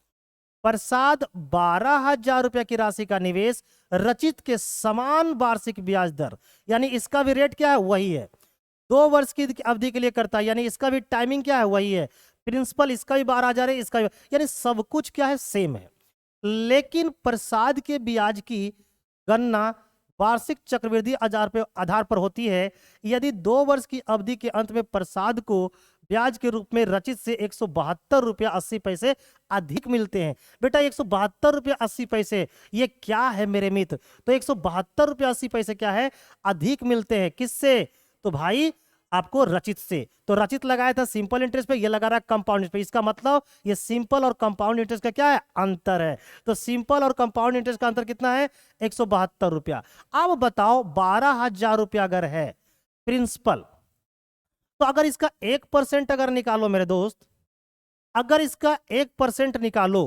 प्रसाद 12,000 रुपया की राशि का निवेश रचित के समान वार्षिक ब्याज दर, यानी इसका भी रेट क्या है, वही है। 2 वर्ष की अवधि के लिए करता है, यानी इसका भी टाइमिंग क्या है, वही है। प्रिंसिपल इसका भी 12,000 है, इसका भी, यानी सब कुछ क्या है, सेम है। लेकिन प्रसाद के ब्याज की गणना वार्षिक चक्रवृद्धि आधार पर होती है। यदि 2 वर्ष की अवधि के अंत में प्रसाद को ब्याज के रूप में रचित से 172 रुपया 80 पैसे अधिक मिलते हैं। बेटा 172 रुपया 80 पैसे ये क्या है मेरे मित्र, तो 172 रुपया 80 पैसे क्या है, अधिक मिलते हैं। किससे, तो भाई आपको रचित से। तो रचित लगाया था सिंपल इंटरेस्ट पे, ये लगा रहा है कंपाउंड इंटरेस्ट पे। इसका मतलब ये सिंपल और कंपाउंड इंटरेस्ट का क्या है, अंतर है। तो सिंपल और कंपाउंड इंटरेस्ट का अंतर कितना है, 172 रुपया। अब बताओ 12,000 रुपया अगर है प्रिंसिपल, तो अगर इसका 1% अगर निकालो मेरे दोस्त, अगर इसका 1% निकालो,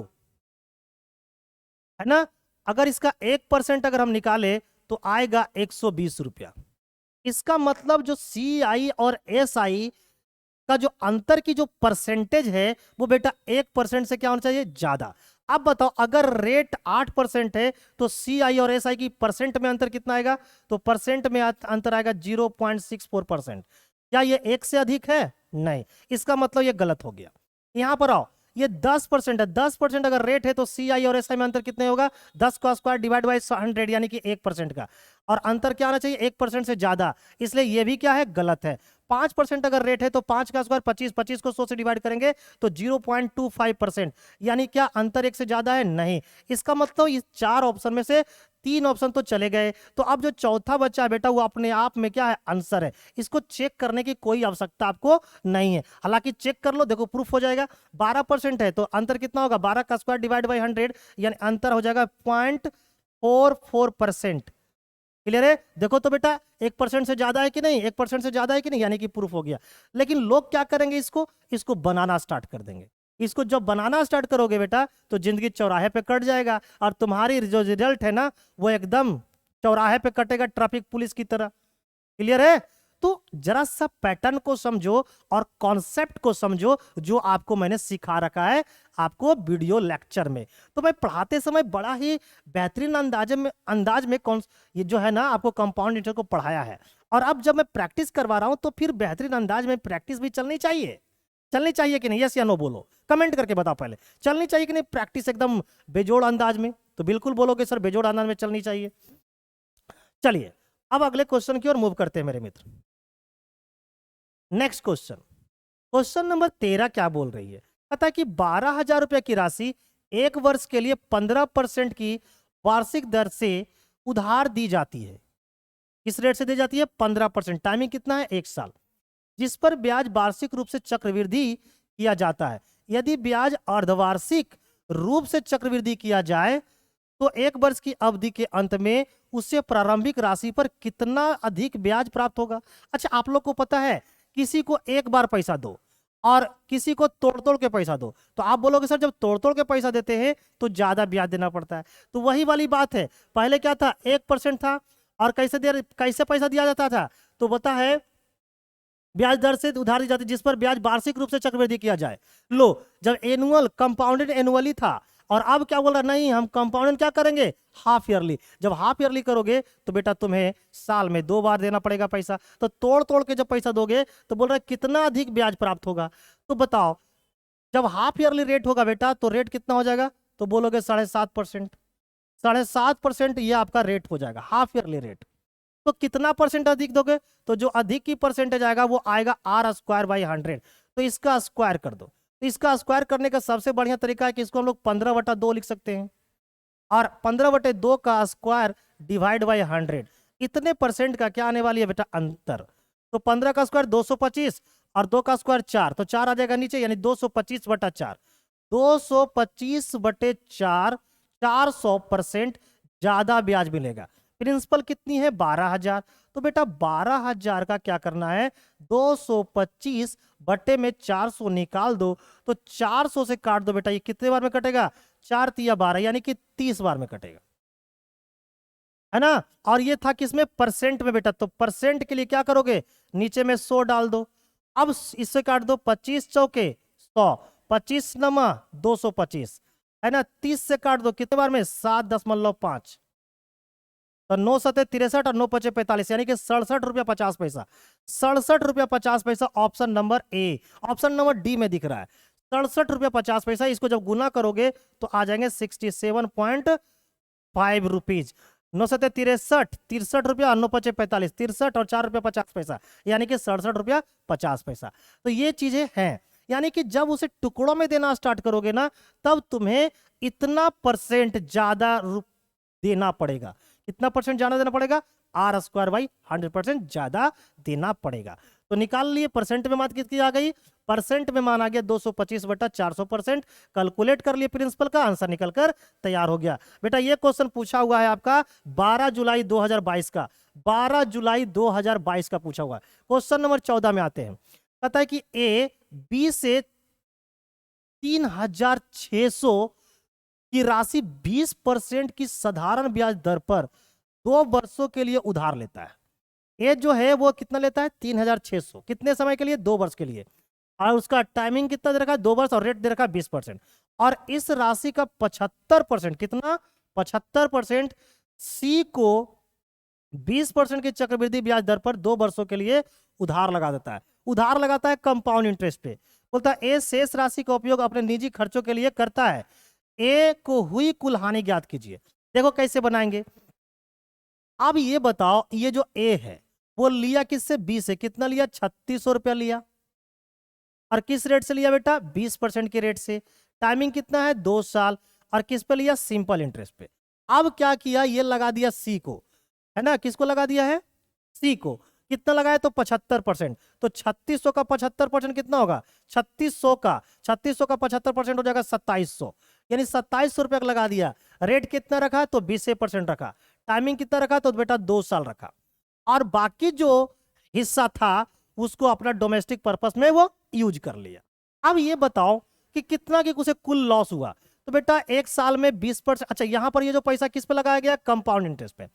है ना, अगर इसका 1% अगर हम निकाले, तो आएगा 120 रुपया। इसका मतलब जो सी आई और एस आई का जो अंतर की जो परसेंटेज है, वो बेटा 1% से क्या होना चाहिए, ज्यादा। अब बताओ अगर रेट 8% है, तो सी आई और एस आई की परसेंट में अंतर कितना आएगा, तो परसेंट में अंतर आएगा 0.64%। क्या ये 1 से अधिक है, नहीं। इसका मतलब ये गलत हो गया। यहां पर आओ, ये 10% है। 10% अगर रेट है, तो सी आई और एस आई में अंतर कितने होगा, 10 का स्क्वायर डिवाइड बाई 100, यानी कि 1% का। और अंतर क्या आना चाहिए, 1% से ज्यादा, इसलिए ये भी क्या है, गलत है। 5% अगर रेट है, तो 5 का स्क्वायर 25, 25 को 100 से डिवाइड करेंगे तो 0.25%, यानी क्या अंतर 1 से ज्यादा है, नहीं। इसका मतलब इस 4 ऑप्शन में से 3 ऑप्शन तो चले गए। तो अब जो चौथा बच्चा है बेटा, वो अपने आप में क्या है, आंसर है। इसको चेक करने की कोई आवश्यकता आपको नहीं है। हालांकि चेक कर लो, देखो प्रूफ हो जाएगा। 12% है, तो अंतर कितना होगा, 12 का स्क्वायर डिवाइड बाई 100, यानी अंतर हो जाएगा 0.44%। क्लियर है, देखो तो बेटा 1% से ज्यादा है कि नहीं, 1% से ज्यादा है कि नहीं, यानी कि प्रूफ हो गया। लेकिन लोग क्या करेंगे, इसको बनाना स्टार्ट कर देंगे। इसको जब बनाना स्टार्ट करोगे बेटा, तो जिंदगी चौराहे पे कट जाएगा, और तुम्हारी जो रिजल्ट है ना, वो एकदम चौराहे पे कटेगा, ट्रैफिक पुलिस की तरह। क्लियर है, तो जरा सा पैटर्न को समझो और कॉन्सेप्ट को समझो जो आपको मैंने सिखा रखा है आपको वीडियो लेक्चर में। तो मैं पढ़ाते समय बड़ा ही बेहतरीन अंदाज में कौन ये जो है ना आपको कंपाउंड इंटरेस्ट को पढ़ाया है, और अब जब मैं प्रैक्टिस करवा रहा हूं तो फिर बेहतरीन अंदाज में प्रैक्टिस भी चलनी चाहिए कि नहीं? यस या नो बोलो, कमेंट करके बताओ पहले, चलनी चाहिए कि नहीं प्रैक्टिस एकदम बेजोड़ अंदाज में? तो बिल्कुल बोलोगे सर बेजोड़ अंदाज में चलनी चाहिए। चलिए अब अगले क्वेश्चन की ओर मूव करते हैं मेरे मित्र। नेक्स्ट क्वेश्चन नंबर 13 क्या बोल रही है? कहता है कि 12,000 रुपए की राशि एक वर्ष के लिए 15% की वार्षिक दर से उधार दी जाती है। किस रेट से दी जाती है? 15%। टाइमिंग कितना है? 1 साल। जिस पर ब्याज वार्षिक रूप से चक्रवृद्धि किया जाता है। यदि ब्याज अर्धवार्षिक रूप से चक्रवृद्धि किया जाए तो एक वर्ष की अवधि के अंत में उससे प्रारंभिक राशि पर कितना अधिक ब्याज प्राप्त होगा? अच्छा, आप लोग को पता है किसी को एक बार पैसा दो और किसी को तोड़ तोड़ के पैसा दो, तो आप बोलोगे सर जब तोड़ तोड़ के पैसा देते हैं तो ज्यादा ब्याज देना पड़ता है। तो वही वाली बात है, पहले क्या था? 1% था, और कैसे पैसा दिया जाता था? तो बता है ब्याज दर से उधार दी जाती जिस पर ब्याज वार्षिक रूप से चक्रवृद्धि किया जाए। लो, जब एनुअल कंपाउंडेड एनुअली था, और अब क्या बोल रहा? नहीं, हम कंपाउंडेड क्या करेंगे? Half yearly. जब हाफ ईयरली करोगे तो बेटा तुम्हें साल में 2 बार देना पड़ेगा पैसा। तो तोड़ तोड़ के जब पैसा दोगे तो बोल रहा है कितना अधिक ब्याज प्राप्त होगा? तो बताओ, जब हाफ ईयरली रेट होगा बेटा तो रेट कितना हो जाएगा? तो बोलोगे 7.5%। 7.5% ये आपका रेट हो जाएगा, हाफ ईयरली रेट। तो कितना परसेंट अधिक दोगे? तो जो अधिक की परसेंटेज आएगा वो आएगा R²/100। तो इसका स्क्वायर कर दो। तो इसका स्क्वायर करने का सबसे बढ़िया तरीका है कि इसको हम लोग 15/2 लिख सकते हैं, और 15/2 का स्क्वायर डिवाइड बाई 100। इतने परसेंट का क्या आने वाली है बेटा? अंतर। तो 15 का स्क्वायर 225 और 2 का स्क्वायर 4, तो 4 आ जाएगा नीचे, यानी 225/4। 225/4, 400% ज्यादा ब्याज मिलेगा। प्रिंसिपल कितनी है? 12,000। तो बेटा 12,000 का क्या करना है? 225/400 निकाल दो, तो 400 से काट दो बेटा, ये कितने बार में कटेगा? 4 तिया 12, यानी कि 30 बार में कटेगा, है ना? और ये था किसमें? परसेंट में बेटा। तो परसेंट के लिए क्या करोगे? नीचे में 100 डाल दो। अब इससे काट दो, 25 चौके 100, 25 नमा 225, है ना? 30 से काट दो, कितने बार में? 7.5। तो 9 सते 63 और 9 पचे 45, यानी कि 67 रुपया 50 पैसा। 67 रुपया 50 पैसा option number A. Option number D में दिख रहा है 67 रुपया 50 पैसा। इसको जब गुना करोगे तो आ जाएंगे 67.5 रुपीज। 9 सते 63 रुपया, 9 पचे 45, 63 और 4 रुपया 50 पैसा, यानी कि 67 रुपया 50 पैसा। तो ये चीजें हैं, यानी कि जब उसे टुकड़ों में देना स्टार्ट करोगे ना तब तुम्हें इतना परसेंट ज्यादा देना पड़ेगा। कितना परसेंट ज्यादा देना पड़ेगा? R²/100% ज्यादा देना पड़ेगा। तो निकाल लिए परसेंट में मान कितनी आ गई? परसेंट में मान आ गया 225/400%। कैलकुलेट कर लिए, प्रिंसिपल का आंसर निकलकर तैयार हो गया। बेटा ये क्वेश्चन पूछा हुआ है आपका 12 जुलाई 2022 का, 12 जुलाई 2022 का पूछा हुआ है। क्वेश्चन नंबर 14 में आते हैं। कहता है कि ए बी से 3,600 की राशि 20% की साधारण ब्याज दर पर 2 वर्षों के लिए उधार लेता है। ये जो है वो कितना लेता है? 3,600। कितने समय के लिए? 2 वर्ष के लिए। और उसका टाइमिंग कितना दे रखा है? 2 वर्ष, और रेट दे रखा है 20%। और इस राशि का 75%, कितना? 75% सी को 20% की चक्रवृद्धि ब्याज दर पर 2 वर्षों के लिए उधार लगा देता है। उधार लगाता है कंपाउंड इंटरेस्ट पे। बोलता है ए शेष राशि का उपयोग अपने निजी खर्चों के लिए करता है। ए को हुई कुल हानि ज्ञात कीजिए। देखो कैसे बनाएंगे। अब ये बताओ, ये जो ए है वो लिया किससे? बी से। कितना लिया? 3,600 रुपया लिया। और किस रेट से लिया बेटा? 20% के रेट से। टाइमिंग कितना है? 2 साल। और किस पे लिया? सिंपल इंटरेस्ट पे। अब क्या किया? ये लगा दिया सी को, है ना? किसको लगा दिया है? सी को। कितना लगाया? तो 75%। तो 3,600 का 75% कितना होगा? 3,600 का 75% हो जाएगा 2,700, यानी 2,700 रुपया लगा दिया। रेट कितना रखा? तो 20% रखा। टाइमिंग कितना रखा? तो बेटा 2 साल रखा। और बाकी जो हिस्सा था उसको अपना डोमेस्टिक पर्पस में वो यूज कर लिया। अब ये बताओ कि कितना की उसे कुल लॉस हुआ? तो बेटा 1 साल में 20%। अच्छा, यहां पर ये जो पैसा किस पे लगाया गया? कंपाउंड इंटरेस्ट पे।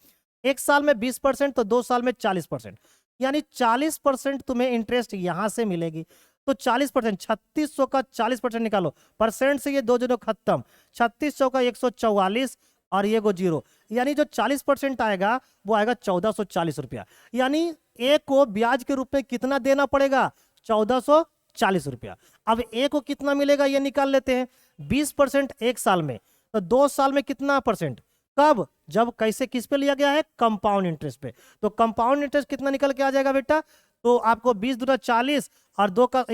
1 साल में 20%, तो 2 साल में 40%, यानी 40% तुम्हें इंटरेस्ट यहां से मिलेगी। तो 40%, 3600 का 40% निकालो, परसेंट से ये दो जो खत्म, 3600 का 144 और ये गो जीरो, यानी जो 40% आएगा वो आएगा 1440 रुपया। यानी ए को ब्याज के रूप में कितना देना पड़ेगा? 1440 रुपया। अब ए को कितना मिलेगा ये निकाल लेते हैं। 20% एक साल में, तो 2 साल में कितना परसेंट? कब? जब कैसे, किस पे लिया गया है? कंपाउंड इंटरेस्ट पे। तो कंपाउंड इंटरेस्ट कितना निकल के आ जाएगा बेटा? तो आपको 20 दूना 40 और 2 का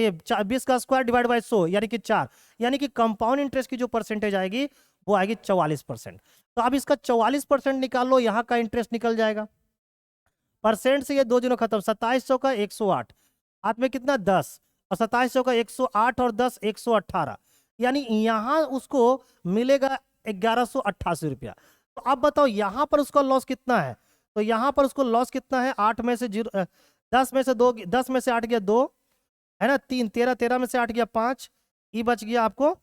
20 का स्क्वायर डिवाइड बाय 100 यानी कि 4, यानी कि कंपाउंड इंटरेस्ट की जो परसेंटेज आएगी वो आएगी 44%। तो अब इसका 44% निकाल लो, यहां का इंटरेस्ट निकल जाएगा। परसेंट से ये दो जीरो खत्म, 2700 का 108, हाथ में कितना 10, और 2700 का 108 और 10 118, यानी यहां उसको मिलेगा 1188 रुपया। तो अब बताओ यहां पर उसका लॉस कितना है? तो यहां पर उसको लॉस कितना है? 8 में से 0, 10 में से 2, 10 में से 8 गया 2, है ना, 3, 13, 13 में से 8 गया 5, ये बच गया आपको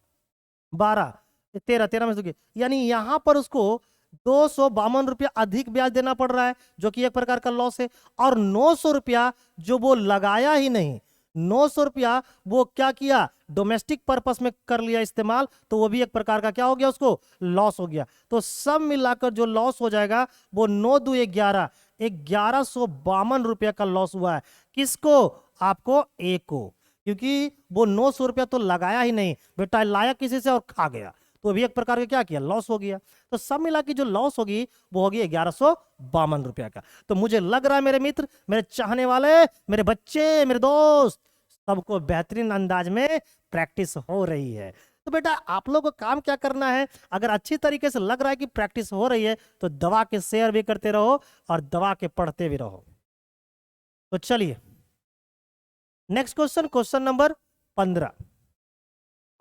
12, 13, 13 में से 2, यानी यहां पर उसको 252 रुपया अधिक ब्याज देना पड़ रहा है, जो कि एक प्रकार का लॉस है। और 900 रुपया जो वो लगाया ही नहीं, 900 रुपया वो क्या किया? डोमेस्टिक पर्पस में कर लिया इस्तेमाल, तो वो भी एक प्रकार का क्या हो गया? उसको लॉस हो गया। तो सब मिलाकर जो लॉस हो जाएगा वो 9 दू 11, 1152 रुपया का लॉस हुआ है। किसको? आपको ए को, क्योंकि वो 900 रुपया तो लगाया ही नहीं बेटा, लाया किसी से और खा गया, तो भी एक प्रकार का क्या किया? लॉस हो गया। तो सब मिला के जो लॉस होगी वो होगी 1152 रुपया का। तो मुझे लग रहा है मेरे मित्र, मेरे चाहने वाले, मेरे बच्चे, मेरे दोस्त, सबको बेहतरीन अंदाज में प्रैक्टिस हो रही है। तो बेटा आप लोग को काम क्या करना है? अगर अच्छी तरीके से लग रहा है कि प्रैक्टिस हो रही है तो दवा के शेयर भी करते रहो और दवा के पढ़ते भी रहो। तो चलिए नेक्स्ट क्वेश्चन, क्वेश्चन नंबर 15।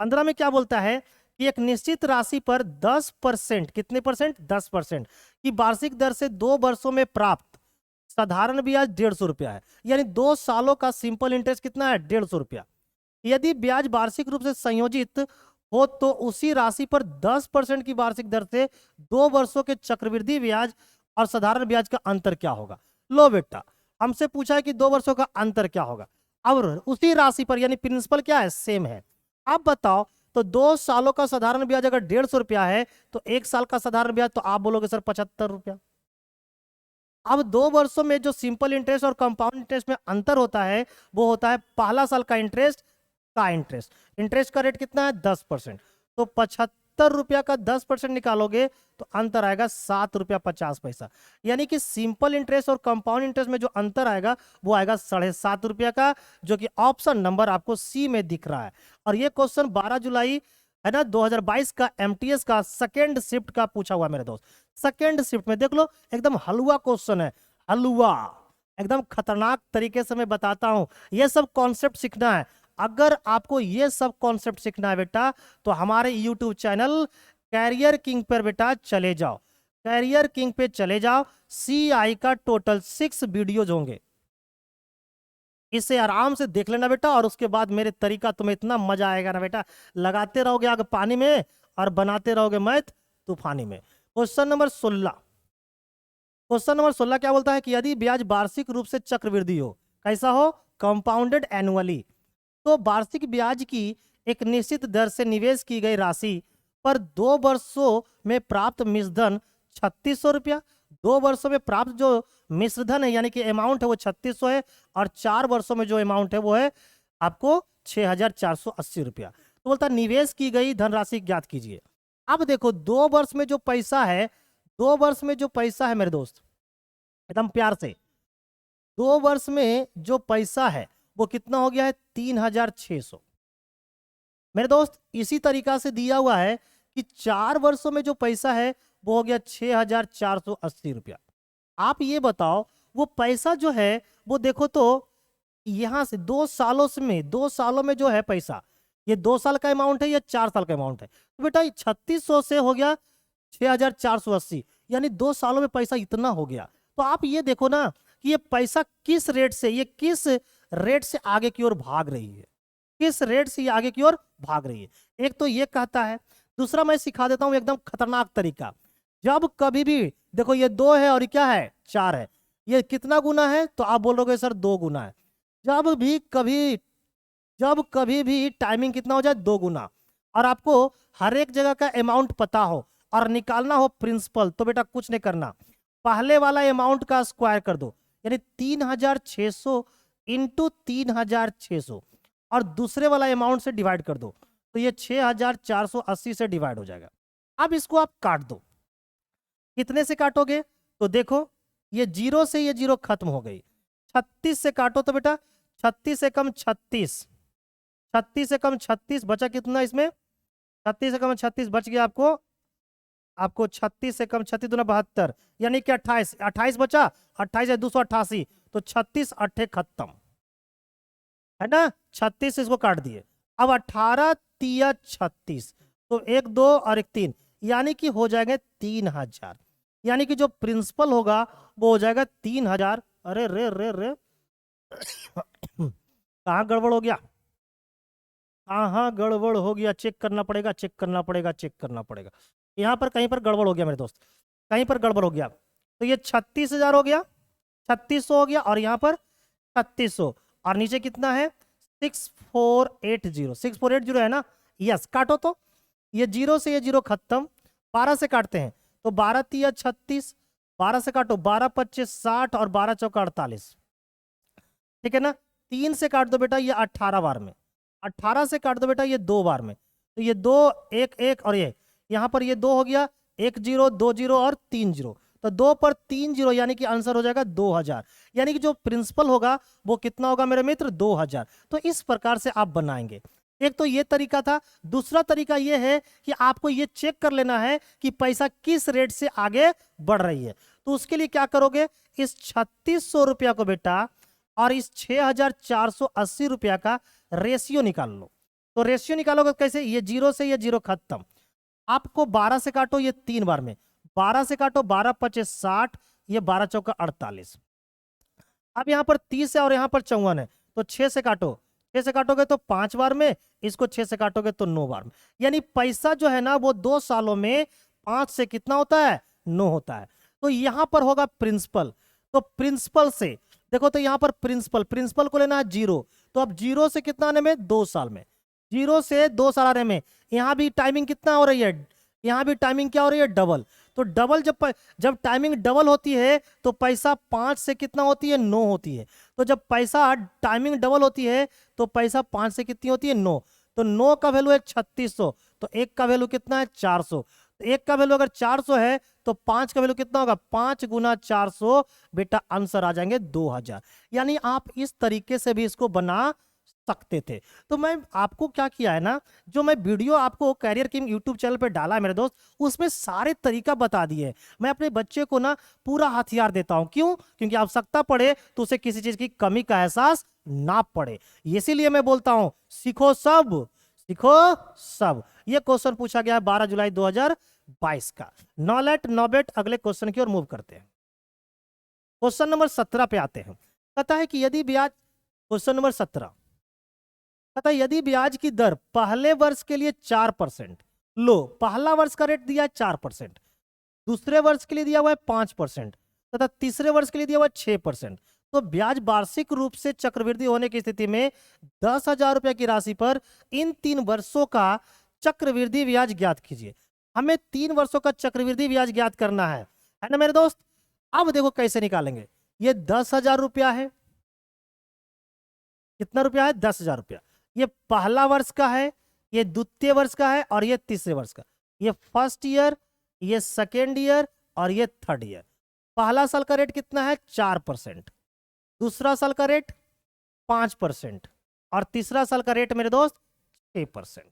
15 में क्या बोलता है कि एक निश्चित राशि पर 10%, कितने परसेंट? 10% की वार्षिक दर से 2 वर्षों में प्राप्त साधारण ब्याज 150 रुपया है। यानी 2 सालों का सिंपल इंटरेस्ट कितना है? 150 रुपया। यदि ब्याज वार्षिक रूप से संयोजित हो तो उसी राशि पर 10% की वार्षिक दर से 2 वर्षों के चक्रवृद्धि ब्याज और साधारण ब्याज का अंतर क्या होगा? लो बेटा, हमसे पूछा है कि 2 वर्षों का अंतर क्या होगा। अब उसी राशि पर, यानी प्रिंसिपल क्या है? सेम है। अब बताओ, तो 2 सालों का साधारण ब्याज अगर 150 रुपया है तो 1 साल का साधारण ब्याज तो आप बोलोगे सर 75 रुपया। अब 2 वर्षों में जो सिंपल इंटरेस्ट और कंपाउंड इंटरेस्ट में अंतर होता है वो होता है पहला साल का इंटरेस्ट का इंटरेस्ट। इंटरेस्ट का रेट कितना है? 10%। तो 75 रुपया का 10% निकालोगे तो अंतर आएगा 7 रुपया 50 पैसा। यानी कि सिंपल इंटरेस्ट और कंपाउंड इंटरेस्ट में जो अंतर आएगा वो आएगा 7.5 रुपया का, जो कि ऑप्शन नंबर आपको सी में दिख रहा है। और ये क्वेश्चन 12 जुलाई है ना 2022 का एमटीएस का सेकेंड शिफ्ट का पूछा हुआ मेरे दोस्त। सेकेंड शिफ्ट में देख लो, एकदम हलवा क्वेश्चन है, हलवा, एकदम खतरनाक तरीके से मैं बताता हूं। ये सब कॉन्सेप्ट सीखना है। अगर आपको ये सब कॉन्सेप्ट सीखना है बेटा तो हमारे यूट्यूब चैनल कैरियर किंग पर बेटा चले जाओ, कैरियर किंग पे चले जाओ। सीआई का टोटल 6 वीडियोज होंगे, इसे आराम से देख लेना बेटा। और उसके बाद मेरे तरीका तुम्हें इतना मजा आएगा ना बेटा, लगाते रहोगे आग पानी में और बनाते रहोगे मैथ तूफानी में। क्वेश्चन नंबर 16, क्वेश्चन नंबर 16 क्या बोलता है कि यदि ब्याज वार्षिक रूप से चक्रवृद्धि हो, कैसा हो? कंपाउंडेड एनुअली, तो वार्षिक ब्याज की एक निश्चित दर से निवेश की गई राशि पर 2 वर्षों में प्राप्त मिश्रधन 3600 रुपया। 2 वर्षों में प्राप्त जो मिश्रधन है यानी कि अमाउंट है वो 3600 है, और 4 वर्षों में जो अमाउंट है वो है आपको 6480 रुपया। तो बोलता है निवेश की गई धनराशि ज्ञात कीजिए। अब देखो 2 वर्ष में जो पैसा है, 2 वर्ष में जो पैसा है मेरे दोस्त, एकदम प्यार से, 2 वर्ष में जो पैसा है वो कितना हो गया है? 3600 मेरे दोस्त। इसी तरीका से दिया हुआ है कि 4 वर्षों में जो पैसा है वो हो गया 6480 रुपया। आप ये बताओ वो पैसा जो है वो देखो तो यहां से 2 सालों में, 2 सालों में जो है पैसा, ये 2 साल का अमाउंट है या 4 साल का अमाउंट है? तो बेटा 3600 से हो गया 6480, यानी 2 सालों में पैसा इतना हो गया। तो आप ये देखो ना कि ये पैसा किस रेट से, ये किस रेट से आगे की ओर भाग रही है, किस रेट से ये आगे की ओर भाग रही है। एक तो ये कहता है, दूसरा मैं सिखा देता हूं एकदम खतरनाक तरीका। जब कभी भी देखो ये 2 है और ये क्या है? 4 है। ये कितना गुना है, तो आप बोलोगे सर 2 गुना है। जब कभी भी टाइमिंग कितना हो जाए 2 गुना, और आपको हर एक जगह का अमाउंट पता हो और निकालना हो प्रिंसिपल, तो बेटा कुछ नहीं करना, पहले वाला अमाउंट का स्क्वायर कर दो, यानी 3600 इंटू 3600, और दूसरे वाला अमाउंट से डिवाइड कर दो, तो ये 6480 से डिवाइड हो जाएगा। अब इसको आप काट दो, कितने से काटोगे, तो देखो ये 0 से ये 0 खत्म हो गई, 36 से काटो तो बेटा 36 से कम 36, 36 से कम 36 बचा कितना इसमें, 36 से कम 36 बच गया आपको 36 से कम 36 दूना 72, यानी कि 28, 28 बचा, 28 है 288, तो 36 अट्ठे खत्म, है ना, 36 इसको काट दिए। अब 18 तिया 36, तो 1 2 और 1 3, यानी कि हो जाएंगे 3000, यानी कि जो प्रिंसिपल होगा वो हो जाएगा 3000। अरे रे रे रे कहाँ गड़बड़ हो गया, कहाँ गड़बड़ हो गया, चेक करना पड़ेगा, चेक करना पड़ेगा, चेक करना पड़ेगा, यहाँ पर कहीं पर गड़बड़ हो गया मेरे दोस्त, कहीं पर गड़बड़ हो गया। तो ये 36,000 हो गया, 3600 हो गया, और यहाँ पर 3600, और नीचे कितना है 6480, 6480 है ना, यस, काटो तो, ये 0 से ये 0 खत्म, 12 से काटते हैं, तो 12 तिया 36, 12 से काटो, 12 25 60, और 12 चौका 48, ठीक है ना, 3 से काट दो बेटा ये 18 बार में, 18 से काट दो बेटा ये 2 बार में, तो ये 2 1 1, और ये यहाँ पर ये 2 हो गया, 1 0 2 0 और 3 0, तो 2 पर 3 0, यानी कि आंसर हो जाएगा 2000, यानी कि जो प्रिंसिपल होगा वो कितना होगा मेरे मित्र, 2000। तो इस प्रकार से आप बनाएंगे। एक तो ये तरीका था, दूसरा तरीका ये है कि आपको ये चेक कर लेना है कि पैसा किस रेट से आगे बढ़ रही है, तो उसके लिए क्या करोगे, इस 3600 रुपया को बेटा और इस 6480 रुपया का रेशियो निकाल लो। तो रेशियो निकालोगे कैसे, ये 0 से ये 0 खत्म, आपको 12 से काटो ये 3 बार में, 12 से काटो 12 25 60, ये 12 चौका 48, अब यहाँ पर 30 है और यहाँ पर 54 है, तो 6 से काटो, 6 से काटोगे तो 5 बार में, इसको 6 से काटोगे तो 9 बार में, यानी पैसा जो है ना वो 2 सालों में 5 से कितना होता है, 9 होता है। तो यहां पर होगा प्रिंसिपल, तो प्रिंसिपल से देखो, तो यहां पर प्रिंसिपल को लेना है 0, तो अब 0 से कितना आने में, 2 साल में, 0 से 2 साल आने में, यहां भी टाइमिंग कितना हो रही है, यहां भी टाइमिंग क्या हो रही है, डबल, तो डबल जब टाइमिंग डबल होती है तो पैसा 5 से कितना होती है, 9 होती है, तो जब पैसा टाइमिंग डबल होती है तो पैसा 5 से कितनी होती है, 9, तो 9 का वैल्यू है 3600, तो 1 का वैल्यू कितना है 400, तो 1 का वैल्यू अगर 400 है तो 5 का वैल्यू कितना होगा, 5 गुना 400, बेटा आंसर आ जाएंगे 2000। यानी आप इस तरीके से भी इसको बना सकते थे। तो मैं आपको क्या किया है ना, जो मैं वीडियो आपको कैरियर किंग यूट्यूब चैनल पे डाला है मेरे दोस्त, उसमें सारे तरीका बता दिए। मैं अपने बच्चे को ना पूरा हथियार देता हूं, क्यों, क्योंकि आवश्यकता पड़े तो उसे किसी चीज की कमी का एहसास ना पड़े, इसीलिए मैं बोलता हूं सीखो सब, सीखो सब। ये क्वेश्चन पूछा गया है 12 जुलाई 2022 का। नॉलेट नॉबेट अगले क्वेश्चन की ओर मूव करते हैं। क्वेश्चन नंबर 17 पे आते हैं। कहता है कि यदि ब्याज, क्वेश्चन नंबर 17 कहता है यदि ब्याज की दर पहले वर्ष के लिए 4%, लो पहला वर्ष का रेट दिया है 4%, दूसरे वर्ष के लिए दिया हुआ है 5% तथा तीसरे वर्ष के लिए दिया हुआ है 6%, तो ब्याज वार्षिक रूप से चक्रवृद्धि होने की स्थिति में 10,000 रुपए की राशि पर इन 3 वर्षों का चक्रवृद्धि ब्याज ज्ञात कीजिए। हमें 3 वर्षों का चक्रवृद्धि ब्याज ज्ञात करना है ना मेरे दोस्त। अब देखो कैसे निकालेंगे, ये 10,000 रुपया है, कितना रुपया है, 10,000 रुपया, ये पहला वर्ष का है, ये द्वितीय वर्ष का है, और ये तीसरे वर्ष का, ये फर्स्ट ईयर, ये सेकेंड ईयर, और ये थर्ड ईयर। पहला साल का रेट कितना है 4%, दूसरा साल का रेट 5%, और तीसरा साल का रेट मेरे दोस्त 6%।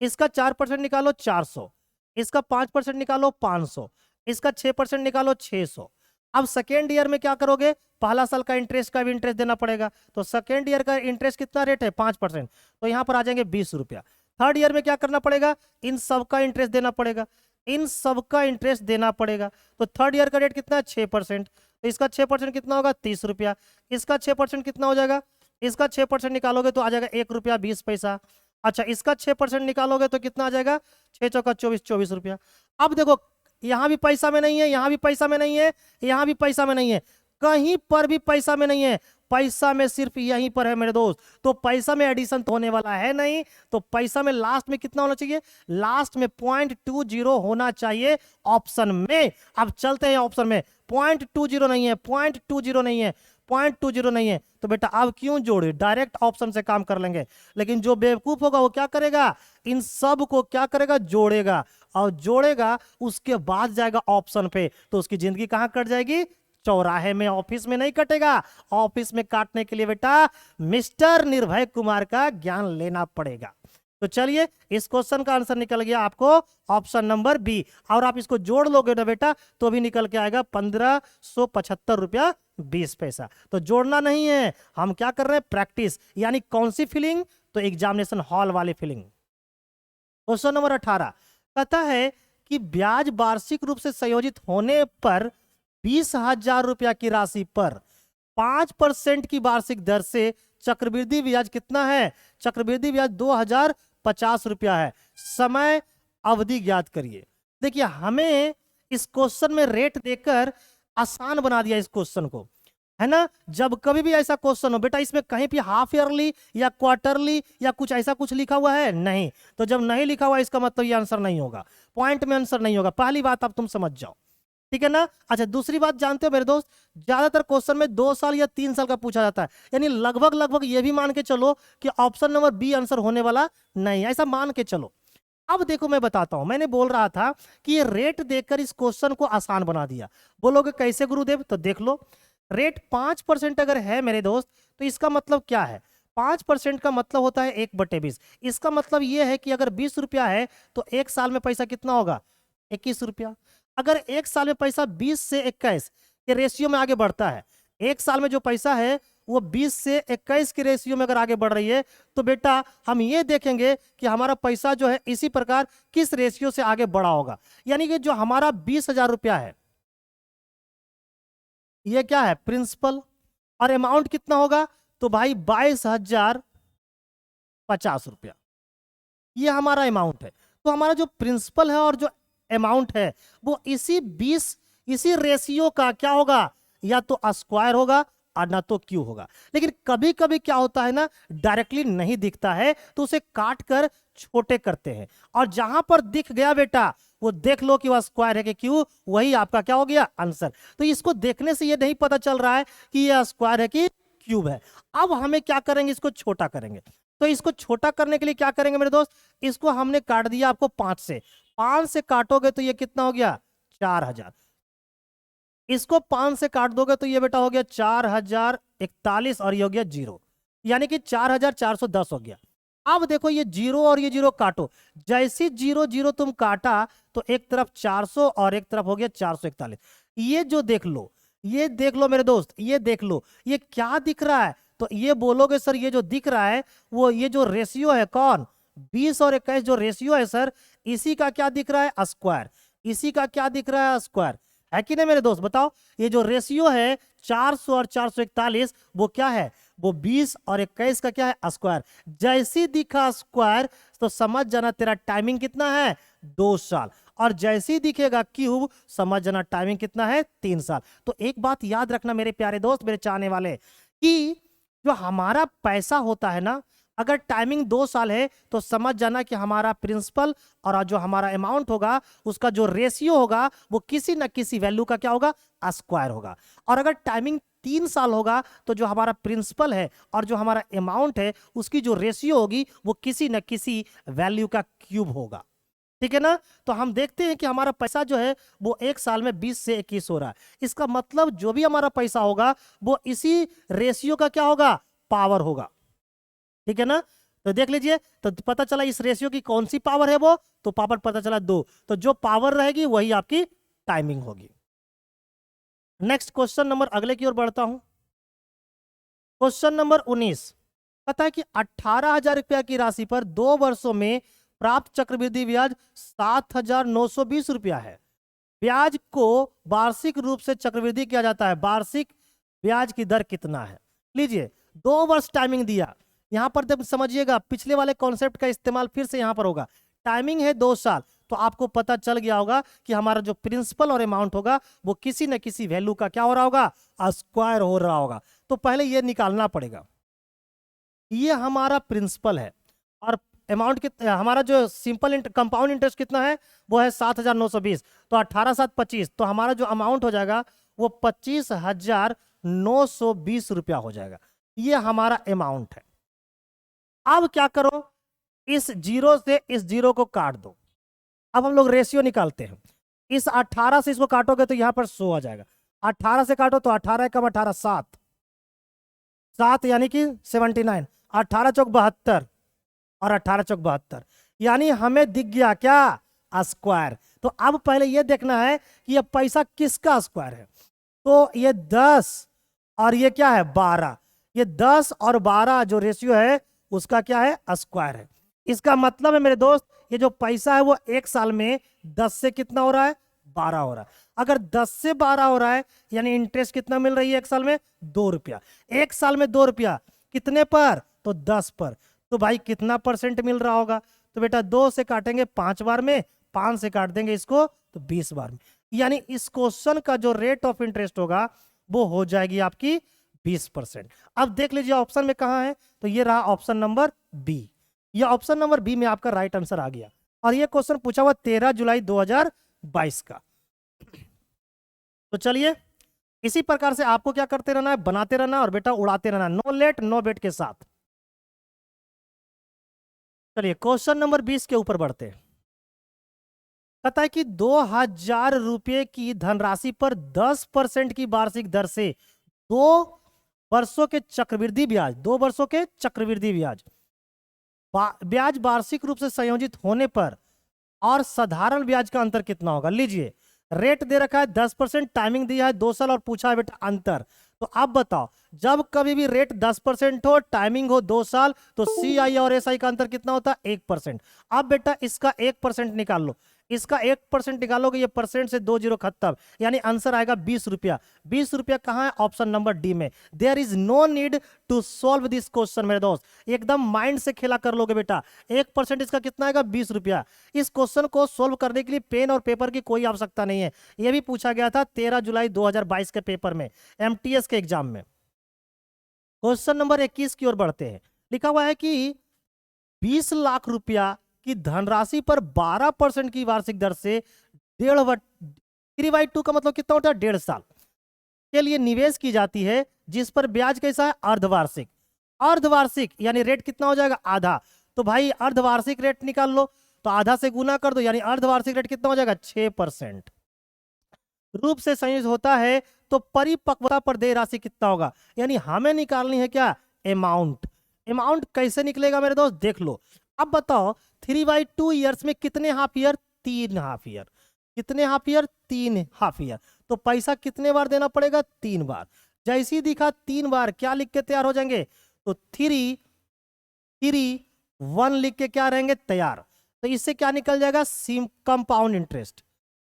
इसका 4% निकालो 400, इसका 5% निकालो 500, इसका 6% निकालो 600। अब सेकेंड ईयर में क्या करोगे, पहला साल का इंटरेस्ट का भी इंटरेस्ट देना पड़ेगा, तो सेकेंड ईयर का इंटरेस्ट कितना रेट है 5%, तो यहां पर आ जाएंगे 20 रुपया। थर्ड ईयर में क्या करना पड़ेगा, इन सब का इंटरेस्ट देना पड़ेगा, इन सब का इंटरेस्ट देना पड़ेगा, तो थर्ड ईयर का रेट कितना है 6%, तो इसका 6% कितना होगा 30 रुपया, इसका 6% कितना हो जाएगा, इसका 6% निकालोगे तो आ जाएगा 1 रुपया 20 पैसा। अच्छा इसका 6% निकालोगे तो कितना आ जाएगा, 6 चौका 24, 24 रुपया। अब देखो यहां भी पैसा में नहीं है, यहां भी पैसा में नहीं है, यहां भी पैसा में नहीं है, कहीं पर भी पैसा में नहीं है, पैसा में सिर्फ यहीं पर है मेरे दोस्त। तो पैसा में एडिशन तो होने वाला है नहीं, तो पैसा में लास्ट में कितना होना चाहिए, लास्ट में 0.20 होना चाहिए ऑप्शन में। अब चलते हैं ऑप्शन में, 0.20 नहीं है, 0.20 नहीं है, 0.20 नहीं है, तो बेटा अब क्यों जोड़े, डायरेक्ट ऑप्शन से काम कर लेंगे। लेकिन जो बेवकूफ होगा वो क्या करेगा, इन सब को क्या करेगा, जोड़ेगा, और जोड़ेगा उसके बाद जाएगा ऑप्शन पे, तो उसकी जिंदगी कहां कट जाएगी, चौराहे में, ऑफिस में नहीं कटेगा। ऑफिस में काटने के लिए बेटा मिस्टर निर्भय कुमार का ज्ञान लेना पड़ेगा। तो चलिए इस क्वेश्चन का आंसर निकल गया आपको ऑप्शन नंबर बी, और आप इसको जोड़ लोगे ना बेटा तो भी निकल के आएगा 1575 रुपया 20 पैसा। तो जोड़ना नहीं है, हम क्या कर रहे हैं, प्रैक्टिस। यानी कौन सी फीलिंग, तो एग्जामिनेशन हॉल वाली फीलिंग। क्वेश्चन नंबर 18 कहता है कि ब्याज वार्षिक रूप से संयोजित होने पर 20,000 रुपया की राशि पर 5% की वार्षिक दर से चक्रवृद्धि ब्याज कितना है, चक्रवृद्धि ब्याज 2050 रुपया है। समय अवधि ज्ञात करिए। देखिए हमें इस क्वेश्चन में रेट देकर आसान बना दिया इस क्वेश्चन को, है ना। जब कभी भी ऐसा क्वेश्चन हो बेटा, इसमें कहीं भी हाफ ईयरली या क्वार्टरली या कुछ ऐसा कुछ लिखा हुआ है नहीं, तो जब नहीं लिखा हुआ इसका मतलब ये आंसर नहीं होगा, पॉइंट में आंसर नहीं होगा। पहली बात आप तुम समझ जाओ, ठीक है ना। अच्छा दूसरी बात जानते हो मेरे दोस्त, ज्यादातर क्वेश्चन में 2 साल या 3 साल का पूछा जाता है, यानी लगभग लगभग ये भी मान के चलो कि ऑप्शन नंबर बी आंसर होने वाला नहीं, ऐसा मान के चलो। अब देखो मैं बताता हूं, मैंने बोल रहा था कि ये रेट देकर इस क्वेश्चन को आसान बना दिया। बोलोगे कैसे गुरुदेव, तो देख लो, रेट 5% अगर है मेरे दोस्त, तो इसका मतलब क्या है, 5% का मतलब होता है 1/20। इसका मतलब यह है कि अगर 20 रुपया है तो एक साल में पैसा कितना होगा, 21 रुपया। अगर एक साल में पैसा 20 से 21 के रेशियो में आगे बढ़ता है, एक साल में जो पैसा है वो 20 से 21 के रेशियो में अगर आगे बढ़ रही है, तो बेटा हम ये देखेंगे कि हमारा पैसा जो है इसी प्रकार किस रेशियो से आगे बढ़ा होगा। यानी कि जो हमारा 20,000 रुपया है, ये क्या है, प्रिंसिपल, और अमाउंट कितना होगा, तो भाई 22,050 रुपया, ये हमारा अमाउंट है। तो हमारा जो प्रिंसिपल है और जो अमाउंट है वो इसी रेशियो का क्या होगा, या तो स्क्वायर होगा और ना तो क्यू होगा। लेकिन कभी कभी क्या होता है ना, डायरेक्टली नहीं दिखता है तो उसे काट कर छोटे करते हैं, और जहां पर दिख गया बेटा वो देख लो कि वह स्क्वायर है कि क्यू, वही आपका क्या हो गया, आंसर। तो इसको देखने से ये नहीं पता चल रहा है कि यह स्क्वायर है कि क्यूब है। अब हमें क्या करेंगे, इसको छोटा करेंगे। तो इसको छोटा करने के लिए क्या करेंगे मेरे दोस्त, इसको हमने काट दिया आपको 5 से, 5 से काटोगे तो ये कितना हो गया, 4,000। इसको 5 से काट दोगे तो ये बेटा हो गया 4,041, और ये हो गया 0, यानी कि 4,410 हो गया। अब देखो ये 0 और ये 0 काटो, जैसे 0 0 तुम काटा तो एक तरफ 400 और एक तरफ हो गया 441। ये जो देख लो, ये देख लो मेरे दोस्त, ये देख लो, ये क्या दिख रहा है, तो ये बोलोगे सर ये जो दिख रहा है वो ये जो रेशियो है, कौन, 20 और 21 जो रेशियो है सर, इसी का क्या दिख रहा है, स्क्वायर। इसी का क्या दिख रहा है, स्क्वायर, है कि नहीं मेरे दोस्त, बताओ। ये जो रेशियो है 400 और 441 वो क्या है, वो 20 और 21 का क्या है, स्क्वायर। जैसी दिखा स्क्वायर तो समझ जाना तेरा टाइमिंग कितना है, 2 साल, और जैसी दिखेगा क्यूब समझ जाना टाइमिंग कितना है, 3 साल। तो एक बात याद रखना मेरे प्यारे दोस्त, मेरे चाहने वाले, कि जो हमारा पैसा होता है ना, अगर टाइमिंग 2 साल है तो समझ जाना कि हमारा प्रिंसिपल और जो हमारा अमाउंट होगा उसका जो रेशियो होगा वो किसी न किसी वैल्यू का क्या होगा, स्क्वायर होगा। और अगर टाइमिंग 3 साल होगा तो जो हमारा प्रिंसिपल है और जो हमारा अमाउंट है उसकी जो रेशियो होगी वो किसी न किसी वैल्यू का क्यूब होगा, ठीक है ना। तो हम देखते हैं कि हमारा पैसा जो है वो एक साल में 20 से 21 हो रहा है। इसका मतलब जो भी हमारा पैसा होगा वो इसी रेशियो का क्या होगा, पावर होगा, ठीक है ना। तो देख लीजिए, तो पता चला इस रेशियो की कौन सी पावर है, वो तो पावर पता चला 2, तो जो पावर रहेगी वही आपकी टाइमिंग होगी। नेक्स्ट क्वेश्चन नंबर, अगले की ओर बढ़ता हूं। क्वेश्चन नंबर 19 पता है कि 18,000 रुपया की राशि पर 2 वर्षों में प्राप्त चक्रवृद्धि ब्याज 7,920 रुपया है। ब्याज को वार्षिक रूप से चक्रवृद्धि किया जाता है, वार्षिक ब्याज की दर कितना है। लीजिए 2 वर्ष टाइमिंग दिया, यहां पर जब समझिएगा पिछले वाले कॉन्सेप्ट का इस्तेमाल फिर से यहां पर होगा। टाइमिंग है 2 साल, तो आपको पता चल गया होगा कि हमारा जो प्रिंसिपल और अमाउंट होगा वो किसी न किसी वैल्यू का क्या हो रहा होगा, स्क्वायर हो रहा होगा। तो पहले ये निकालना पड़ेगा, ये हमारा प्रिंसिपल है और अमाउंट कितना, हमारा जो सिंपल कंपाउंड इंटरेस्ट कितना है वो है 7,920, तो 18,725, तो हमारा जो अमाउंट हो जाएगा वो 25,920 रुपया हो जाएगा। ये हमारा अमाउंट है। अब क्या करो, इस जीरो से इस जीरो को काट दो। अब हम लोग रेशियो निकालते हैं। इस 18 से इसको काटोगे तो यहां पर 100 आ जाएगा। 18 से काटो तो 18 कम 18 7, 7 यानी कि 79, 18 चौक 72 और 18 चौक 72, यानी हमें दिख गया क्या, स्क्वायर। तो अब पहले ये देखना है कि ये पैसा किसका स्क्वायर है। तो ये 10 और ये क्या है 12, ये 10 और 12 जो रेशियो है उसका क्या है, स्क्वायर है। इसका मतलब है मेरे दोस्त, ये जो पैसा है वो एक साल में 10 से कितना हो रहा है, 12 हो रहा है। अगर 10 से 12 हो रहा है यानी इंटरेस्ट कितना मिल रही है एक साल में, 2 रुपया। एक साल में 2 रुपया कितने पर, तो 10 पर। तो भाई कितना परसेंट मिल रहा होगा, तो बेटा 2 से काटेंगे 5 बार में, 5 से काट देंगे इसको तो 20 बार में, यानी इस क्वेश्चन का जो रेट ऑफ इंटरेस्ट होगा वो हो जाएगी आपकी 20%। अब देख लीजिए ऑप्शन में कहां है, तो ये रहा ऑप्शन नंबर बी। ये ऑप्शन नंबर बी में आपका राइट आंसर आ गया। और ये क्वेश्चन पूछा हुआ 13 जुलाई 2022 का। तो चलिए इसी प्रकार से आपको क्या करते रहना है, बनाते रहना और बेटा उड़ाते रहना, नो लेट नो बेट के साथ। चलिए क्वेश्चन नंबर 20 के ऊपर बढ़ते हैं। कहता है कि 2,000 रुपये की धनराशि पर 10% की वार्षिक दर से 2 वर्षों के चक्रवृद्धि ब्याज, 2 वर्षों के चक्रवृद्धि ब्याज ब्याज वार्षिक रूप से संयोजित होने पर और साधारण ब्याज का अंतर कितना होगा। लीजिए रेट दे रखा है 10%, टाइमिंग दिया है 2 साल और पूछा है बेटा अंतर। तो आप बताओ जब कभी भी रेट 10% हो, टाइमिंग हो 2 साल, तो CI और SI का अंतर कितना होता है, 1%। अब बेटा इसका 1% निकाल लो, इसका 1% निकालोगे, ये परसेंट से 2 जीरो खत्म, यानी आंसर आएगा 20 रुपया। 20 रुपया कहां है, ऑप्शन नंबर डी में। There is no need to solve this question मेरे दोस्त, एकदम माइंड से खेला कर लोगे बेटा। 1% इसका कितना आएगा, 20 रुपया। इस क्वेश्चन को सोल्व करने के लिए पेन और पेपर की कोई आवश्यकता नहीं है। यह भी पूछा गया था 13 जुलाई 2022 के पेपर में, MTS के एग्जाम में। क्वेश्चन नंबर 21 की ओर बढ़ते हैं। लिखा हुआ है कि 20 लाख रुपया की धनराशि पर 12% की वार्षिक दर से 3/2 का मतलब कितना होता है, 1.5 साल के लिए निवेश की जाती है, जिस पर ब्याज कैसा है, अर्धवार्षिक। अर्धवार्षिक यानी रेट कितना हो जाएगा, आधा। तो भाई अर्धवार्षिक रेट निकाल लो, तो आधा से गुना कर दो, यानी अर्धवार्षिक रेट कितना हो जाएगा, 6% रूप से संयोजित होता है। तो परिपक्वता पर देय राशि कितना होगा, यानी हमें निकालनी है क्या, अमाउंट। अमाउंट कैसे निकलेगा मेरे दोस्त, देख लो। अब बताओ 3/2 ईयर्स में कितने हाफ ईयर, 3 हाफ ईयर। कितने हाफ ईयर, 3 हाफ ईयर। तो पैसा कितने बार देना पड़ेगा, 3 बार। जैसे ही दिखा 3 बार, क्या लिख के तैयार हो जाएंगे, तो 3 1 लिख के क्या रहेंगे, तैयार। तो इससे क्या निकल जाएगा, कंपाउंड इंटरेस्ट।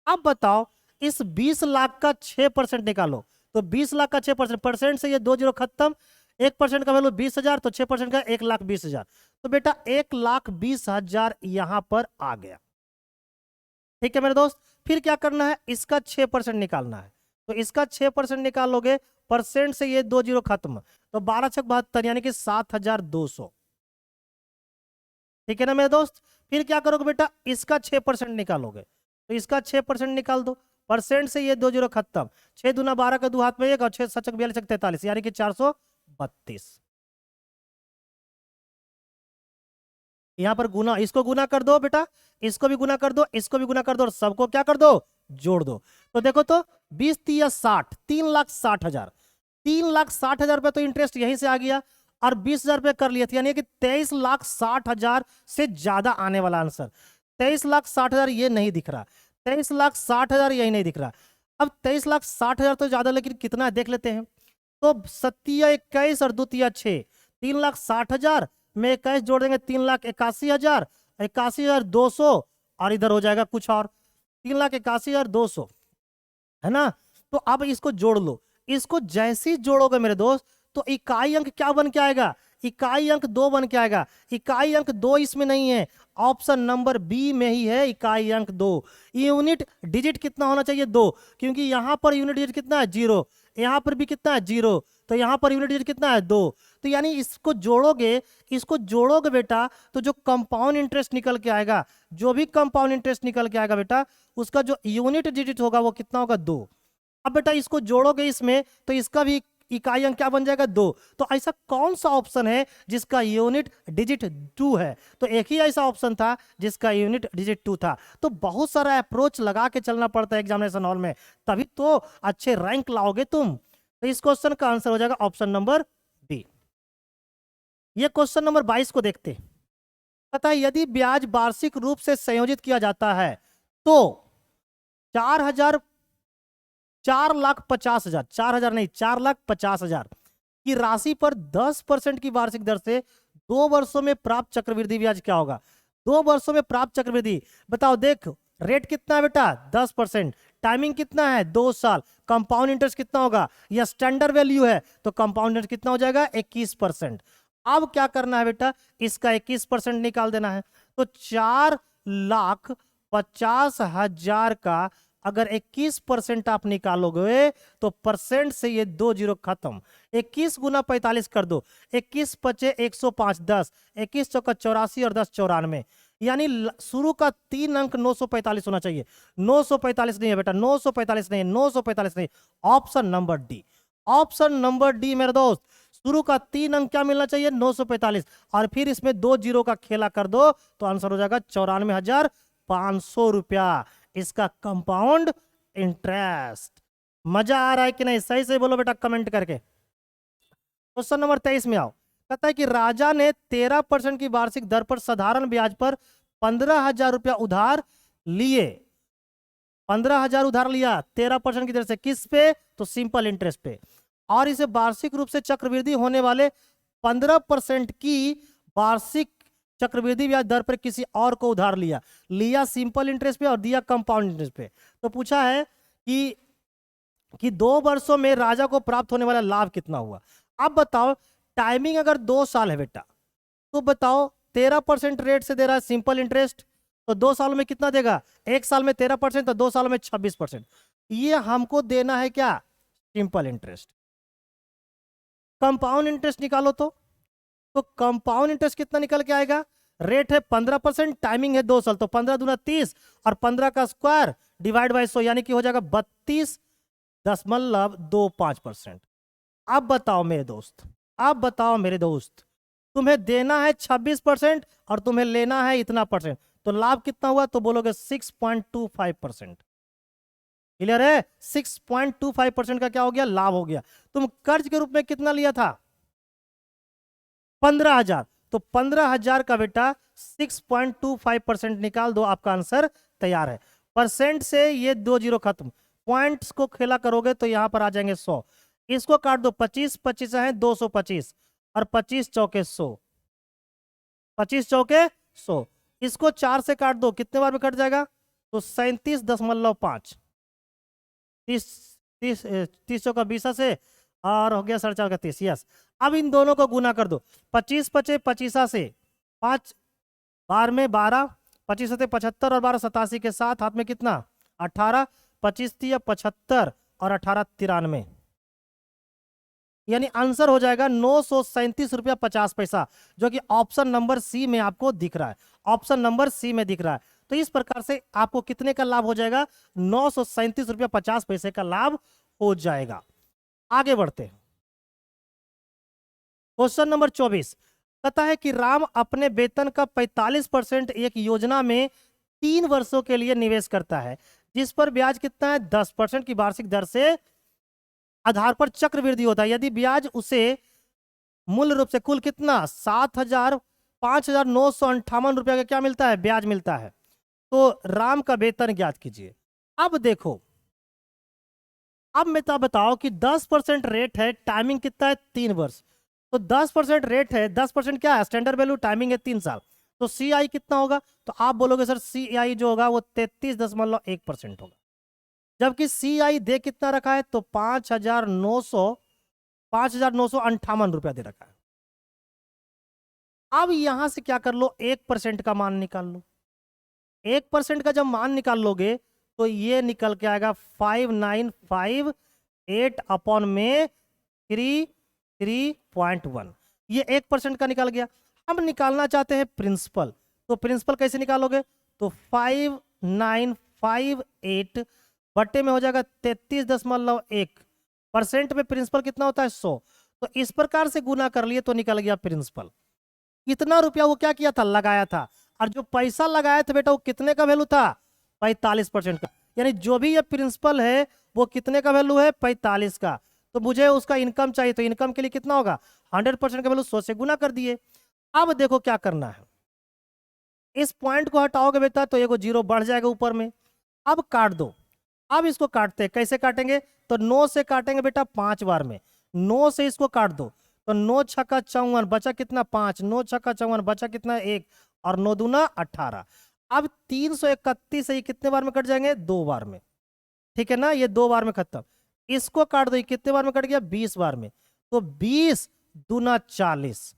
अब बताओ इस 20 लाख का 6% निकालो, तो 20 लाख का 6%, परसेंट से ये 2 जीरो खत्म, 1% का वैल्यू 20,000, तो 6% का 1,20,000। तो बेटा 1,20,000 यहां पर आ गया। ठीक है मेरे दोस्त, फिर क्या करना है, इसका 6% निकालना है। तो इसका 6% निकालोगे, परसेंट से ये 2 जीरो खत्म, तो 12 छक 72 यानी कि 7,200। ठीक है ना मेरे दोस्त, फिर क्या करोगे बेटा, इसका 6% निकालोगे, तो इसका 6% निकाल दो, परसेंट से ये 2 जीरो खत्म, 6 दूना 12 का 2 हाथ में 1 और 6 7 42 43 यानी कि 432। यहां पर गुना, इसको गुना कर दो बेटा, इसको भी गुना कर दो, इसको भी गुना कर दो और सबको क्या कर दो, जोड़ दो। तो देखो तो 20 3 60, 3,60,000, 3,60,000 रुपए तो इंटरेस्ट यहीं से आ गया, और 20,000 रुपए कर लिए थे, यानी कि 23,60,000 से ज्यादा आने वाला आंसर। 23,60,000 ये नहीं दिख रहा, 23,60,000 यही नहीं दिख रहा। अब 23,60,000 तो ज्यादा, लेकिन कितना है देख लेते हैं। तो 7 21 और 2 6, 3,60,000 में 21 जोड़ देंगे, 3,81,000, 81,200, और इधर हो जाएगा कुछ और 3,81,200, है ना। तो अब इसको जोड़ लो, इसको जैसे ही जोड़ोगे मेरे दोस्त, तो इकाई अंक क्या बन के आएगा, इकाई अंक 2 बन के आएगा। इकाई अंक 2 इसमें नहीं है, ऑप्शन नंबर बी में ही है इकाई अंक 2। यूनिट डिजिट कितना होना चाहिए? 2, क्योंकि यहां पर यूनिट डिजिट कितना है? 0। यहां पर भी कितना है? 0। तो यहां पर यूनिट डिजिट कितना है? 2। तो यानी इसको जोड़ोगे बेटा, तो जो कंपाउंड इंटरेस्ट निकल के आएगा, जो भी कंपाउंड इंटरेस्ट निकल के आएगा बेटा, उसका जो यूनिट डिजिट होगा वो कितना होगा? 2। अब बेटा इसको जोड़ोगे इसमें, तो इसका भी इकाई अंक क्या बन जाएगा? 2। तो ऐसा कौन सा ऑप्शन है जिसका यूनिट डिजिट 2 है? तो एक ही ऐसा ऑप्शन था जिसका यूनिट डिजिट 2 था। तो बहुत सारा अप्रोच लगा के चलना पड़ता है एग्जामिनेशन हॉल में, तभी तो अच्छे रैंक लाओगे तुम। तो इस क्वेश्चन का आंसर हो जाएगा ऑप्शन नंबर बी। ये क्वेश्चन नंबर 22 को देखते। पता है, यदि ब्याज वार्षिक रूप से संयोजित किया जाता है तो 4,50,000 4,50,000 नहीं, 4,50,000 की राशि पर 10% की वार्षिक दर से 2 वर्षों में प्राप्त चक्रवृद्धि ब्याज क्या होगा? 2 वर्षों में प्राप्त चक्रवृद्धि बताओ। देख, रेट कितना है बेटा? 10%। टाइमिंग कितना है? 2 साल। कंपाउंड इंटरेस्ट कितना होगा? यह स्टैंडर्ड वैल्यू है, तो कंपाउंड इंटरेस्ट कितना हो जाएगा? 21%। अब क्या करना है बेटा? इसका 21% निकाल देना है। तो 4,50,000 का अगर 21% आप निकालोगे तो परसेंट से ये 2 जीरो खत्म। 21 गुना 45 कर दो, 21 पचे 105, 10, 21 चौका 84 और 10 94। यानी शुरू का 3 अंक 945 होना चाहिए। 945 नहीं है बेटा, 945 नहीं है, 945 नहीं। Option number D, option number D मेरे दोस्त। शुरू का 3 अंक क्या मिलना चाहिए? 945, और फिर इसमें 2 जीरो का खेला कर दो तो आंसर हो जाएगा 94,500 रुपया, इसका कंपाउंड इंटरेस्ट। मजा आ रहा है कि नहीं? सही से बोलो बेटा कमेंट करके। क्वेश्चन नंबर 23 में आओ। कहता है कि राजा ने 13% की वार्षिक दर पर साधारण ब्याज पर 15,000 रुपया उधार लिए। 15,000 उधार लिया 13% की दर से, किस पे? तो सिंपल इंटरेस्ट पे। और इसे वार्षिक रूप से चक्रवृद्धि होने वाले 15% की वार्षिक चक्रवृद्धि ब्याज दर पर किसी और को उधार लिया सिंपल इंटरेस्ट पे और दिया कंपाउंड इंटरेस्ट पे। तो पूछा है कि 2 वर्षों में राजा को प्राप्त होने वाला लाभ कितना हुआ। अब बताओ, टाइमिंग अगर 2 साल है बेटा, तो बताओ 13% रेट से दे रहा है सिंपल इंटरेस्ट, तो 2 सालों में कितना देगा? 1 साल में 13%, तो 2 सालों में 26%। ये हमको देना है क्या? Simple interest. कंपाउंड इंटरेस्ट निकालो तो कंपाउंड इंटरेस्ट कितना निकल के आएगा? रेट है 15%, टाइमिंग है 2 साल, तो 15 दूना 30 और 15 का स्क्वायर डिवाइड बाय 100, यानी कि हो जाएगा 32.25%। अब बताओ मेरे दोस्त, अब बताओ मेरे दोस्त, तुम्हें देना है 26% और तुम्हें लेना है इतना परसेंट, तो लाभ कितना हुआ? तो बोलोगे 6.25%। क्लियर है? 6.25% का क्या हो गया? लाभ हो गया। तुम कर्ज के रूप में कितना लिया था? 15,000। तो 15,000 का बेटा 6.25% निकाल दो, आपका आंसर तैयार है। परसेंट से ये 2 जीरो खत्म, पॉइंट्स को खेला करोगे तो यहां पर आ जाएंगे 100। इसको काट दो, 25 25 है 225 और 25 चौके 100, 25 चौके 100। इसको 4 से काट दो, कितने बार में कट जाएगा? तो 37.5, 30 चौका 20 से और हो गया 4.5 का 30। यस, अब इन दोनों को गुना कर दो, 25 पचे 25 से 5 बार में 12, 25 सते 75 और 12 87 के साथ हाथ में कितना? 18, 25 या 75 और 18 93, यानी आंसर हो जाएगा 937 रुपया 50 पैसा, जो कि ऑप्शन नंबर सी में आपको दिख रहा है। ऑप्शन नंबर सी में दिख रहा है। तो इस प्रकार से आपको कितने का लाभ हो जाएगा? 937 रुपया 50 पैसे का लाभ हो जाएगा। आगे बढ़ते हैं। क्वेश्चन नंबर 24 कहता है कि राम अपने वेतन का 45% एक योजना में 3 वर्षों के लिए निवेश करता है, जिस पर ब्याज कितना है? 10% की वार्षिक दर से आधार पर चक्रवृद्धि होता है। यदि ब्याज उसे मूल रूप से कुल कितना? 5,958 रुपया का क्या मिलता है? ब्याज मिलता है। तो राम का वेतन ज्ञात कीजिए। अब देखो, अब मैं तो बताओ कि 10% रेट है, टाइमिंग कितना है? 3 वर्ष। तो 10% रेट है, 10% क्या है? स्टैंडर्ड वैल्यू, टाइमिंग है 3 साल। तो सी आई कितना होगा? तो आप बोलोगे सर सी आई जो होगा वो 33.1% होगा, जबकि सी आई दे कितना रखा है? तो 5,958 रुपया दे रखा है। अब यहां से क्या कर लो, 1% का मान निकाल लो। 1% का जब मान निकाल लोगे तो ये निकल के आएगा 5958 अपॉन में 3.1। ये 1% का निकल गया। हम निकालना चाहते हैं प्रिंसिपल, तो प्रिंसिपल कैसे निकालोगे, तो 5958 बट्टे में हो जाएगा 33.1%। में प्रिंसिपल कितना होता है, 100। तो इस प्रकार से गुना कर लिए तो निकल गया प्रिंसिपल। इतना रुपया वो क्या किया था, लगाया था। और जो पैसा लगाया था बेटा वो कितने का वैल्यू था, 45% का। यानी जो भी ये प्रिंसिपल है वो कितने का वैल्यू है, 45 का। तो मुझे उसका इनकम चाहिए, तो इनकम के लिए कितना होगा, 100% का वैल्यू 100 से गुना कर दिए। अब देखो क्या करना है, इस पॉइंट को हटाओगे बेटा तो एगो जीरो बढ़ जाएगा ऊपर में। अब काट दो। अब इसको काटते हैं, कैसे काटेंगे, तो 9 से काटेंगे बेटा 5 बार में। 9 से इसको काट दो तो 9 छक्का 54 बचा कितना 5, 9 छक्का 54 बचा कितना 1, और 9 दूना 18। अब 331 से ये कितने बार में कट जाएंगे, 2 बार में। ठीक है ना, ये 2 बार में खत्म। इसको काट दो, ये कितने बार में कट गया, 20 बार में। तो 20 दूना 40,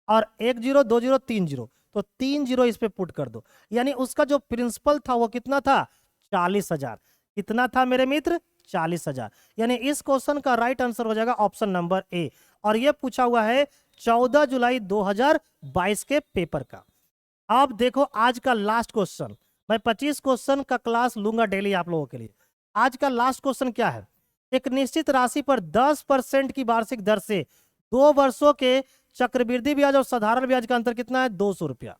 और 1 जीरो 2 जीरो 3 जीरो, तो 3 जीरो इस पे पुट कर दो। यानी उसका जो प्रिंसिपल था वो कितना था, 40,000। कितना था मेरे मित्र, 40,000। यानी इस क्वेश्चन का राइट आंसर हो जाएगा ऑप्शन नंबर ए। और ये पूछा हुआ है 14 जुलाई 2022 के पेपर का। अब देखो आज का लास्ट क्वेश्चन, मैं 25 क्वेश्चन का क्लास लूंगा डेली आप लोगों के लिए। आज का लास्ट क्वेश्चन क्या है, एक निश्चित राशि पर 10% की वार्षिक दर से 2 वर्षों के चक्रवृद्धि ब्याज और साधारण ब्याज का अंतर कितना है, 200 रुपया।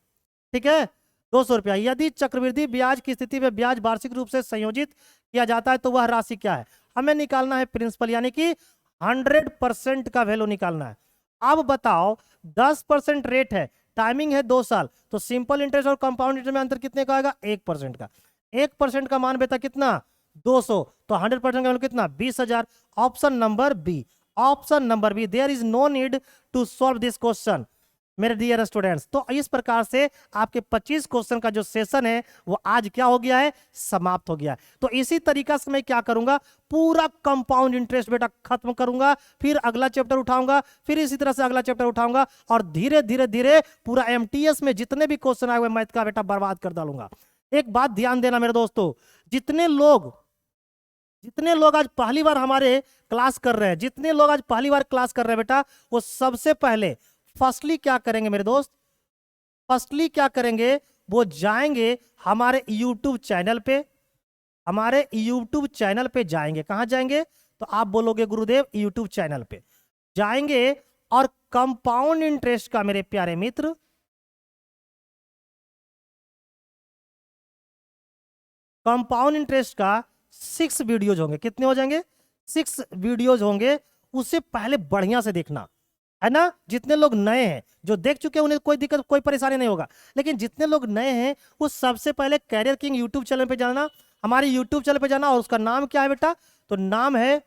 ठीक है, 200 रुपया। यदि चक्रवृद्धि ब्याज की स्थिति में ब्याज वार्षिक रूप से संयोजित किया जाता है तो वह राशि क्या है। हमें निकालना है प्रिंसिपल, यानी कि 100% का वैल्यू निकालना है। अब बताओ 10% रेट है, टाइमिंग है 2 साल, तो सिंपल इंटरेस्ट और कंपाउंड इंटरेस्ट में अंतर कितने का आएगा, 1% का। 1% का मान बेटा कितना, 200, तो 100% का वैल्यू कितना, 20,000। Option number B, option number B, there is no need to solve this question मेरे डियर स्टूडेंट्स। तो इस प्रकार से आपके 25 क्वेश्चन का जो सेशन है वो आज क्या हो गया है, समाप्त हो गया है। तो इसी तरीका से मैं क्या करूंगा, पूरा कंपाउंड इंटरेस्ट बेटा खत्म करूंगा, फिर अगला चैप्टर उठाऊंगा, फिर इसी तरह से अगला चैप्टर उठाऊंगा, और धीरे धीरे धीरे पूरा एमटीएस में जितने भी क्वेश्चन आए हुए मैथ का बेटा बर्बाद कर डालूंगा। एक बात ध्यान देना मेरे दोस्तों, जितने लोग आज पहली बार हमारे क्लास कर रहे हैं, जितने लोग आज पहली बार क्लास कर रहे हैं बेटा, वो सबसे पहले फर्स्टली क्या करेंगे मेरे दोस्त, फर्स्टली क्या करेंगे, वो जाएंगे हमारे YouTube चैनल पे, हमारे YouTube चैनल पे जाएंगे। कहां जाएंगे, तो आप बोलोगे गुरुदेव YouTube चैनल पे जाएंगे, और कंपाउंड इंटरेस्ट का मेरे प्यारे मित्र, कंपाउंड इंटरेस्ट का 6 वीडियोज होंगे। कितने हो जाएंगे, 6 वीडियोज होंगे। उससे पहले बढ़िया से देखना है ना। जितने लोग नए हैं, जो देख चुके हैं उन्हें कोई दिक्कत कोई परेशानी नहीं होगा, लेकिन जितने लोग नए हैं वो सबसे पहले कैरियर किंग यूट्यूब चैनल पे जाना, हमारे यूट्यूब चैनल पे जाना, और उसका नाम क्या है बेटा, तो नाम है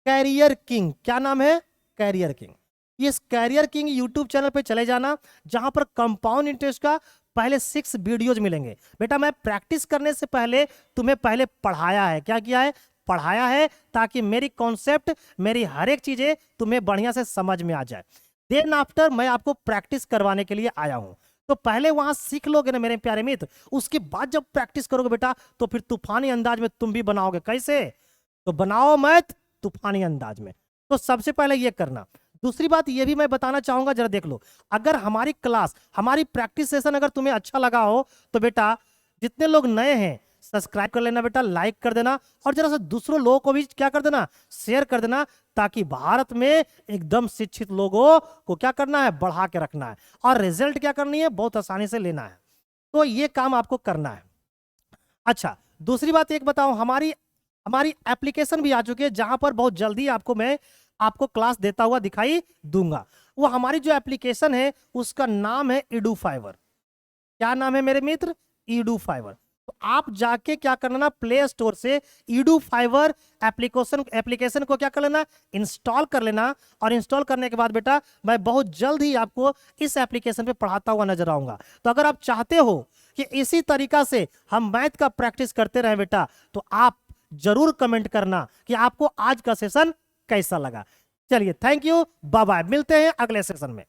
कैरियर किंग। क्या नाम है, कैरियर किंग। इस कैरियर किंग यूट्यूब चैनल पे चले जाना, जहां पर कंपाउंड इंटरेस्ट का पहले 6 वीडियोज मिलेंगे। बेटा मैं प्रैक्टिस करने से पहले तुम्हें पहले पढ़ाया है, क्या किया है, पढ़ाया है, ताकि मेरी कॉन्सेप्ट, मेरी हर एक चीजें तुम्हें बढ़िया से समझ में आ जाए। देन आफ्टर मैं आपको प्रैक्टिस करवाने के लिए आया हूं। तो पहले वहां सीख लोगे ना मेरे प्यारे मित्र, उसके बाद जब प्रैक्टिस करोगे बेटा तो फिर तूफानी अंदाज में तुम भी बनाओगे। कैसे, तो बनाओ मैथ तूफानी अंदाज में। तो सबसे पहले ये करना। दूसरी बात ये भी मैं बताना चाहूंगा, जरा देख लो, अगर हमारी क्लास, हमारी प्रैक्टिस सेशन अगर तुम्हें अच्छा लगा हो तो बेटा जितने लोग नए हैं सब्सक्राइब कर लेना बेटा, लाइक कर देना, और जरा सा दूसरों लोगों को भी क्या कर देना, शेयर कर देना, ताकि भारत में एकदम शिक्षित लोगों को क्या करना है, बढ़ा के रखना है, और रिजल्ट क्या करनी है, बहुत आसानी से लेना है। तो ये काम आपको करना है। अच्छा, दूसरी बात एक बताऊं, हमारी हमारी एप्लीकेशन भी आ चुकी है, जहां पर बहुत जल्दी मैं आपको क्लास देता हुआ दिखाई दूंगा। वो हमारी जो एप्लीकेशन है उसका नाम है ईडू फाइवर। क्या नाम है मेरे मित्र, ईडू फाइवर। तो आप जाके क्या करना ना, प्ले स्टोर से ईडू फाइवर एप्लीकेशन को क्या कर लेना, इंस्टॉल कर लेना। और इंस्टॉल करने के बाद बेटा मैं बहुत जल्द ही आपको इस एप्लीकेशन पे पढ़ाता हुआ नजर आऊंगा। तो अगर आप चाहते हो कि इसी तरीका से हम मैथ का प्रैक्टिस करते रहे बेटा, तो आप जरूर कमेंट करना कि आपको आज का सेशन कैसा लगा। चलिए, थैंक यू, बाय बाय, मिलते हैं अगले सेशन में।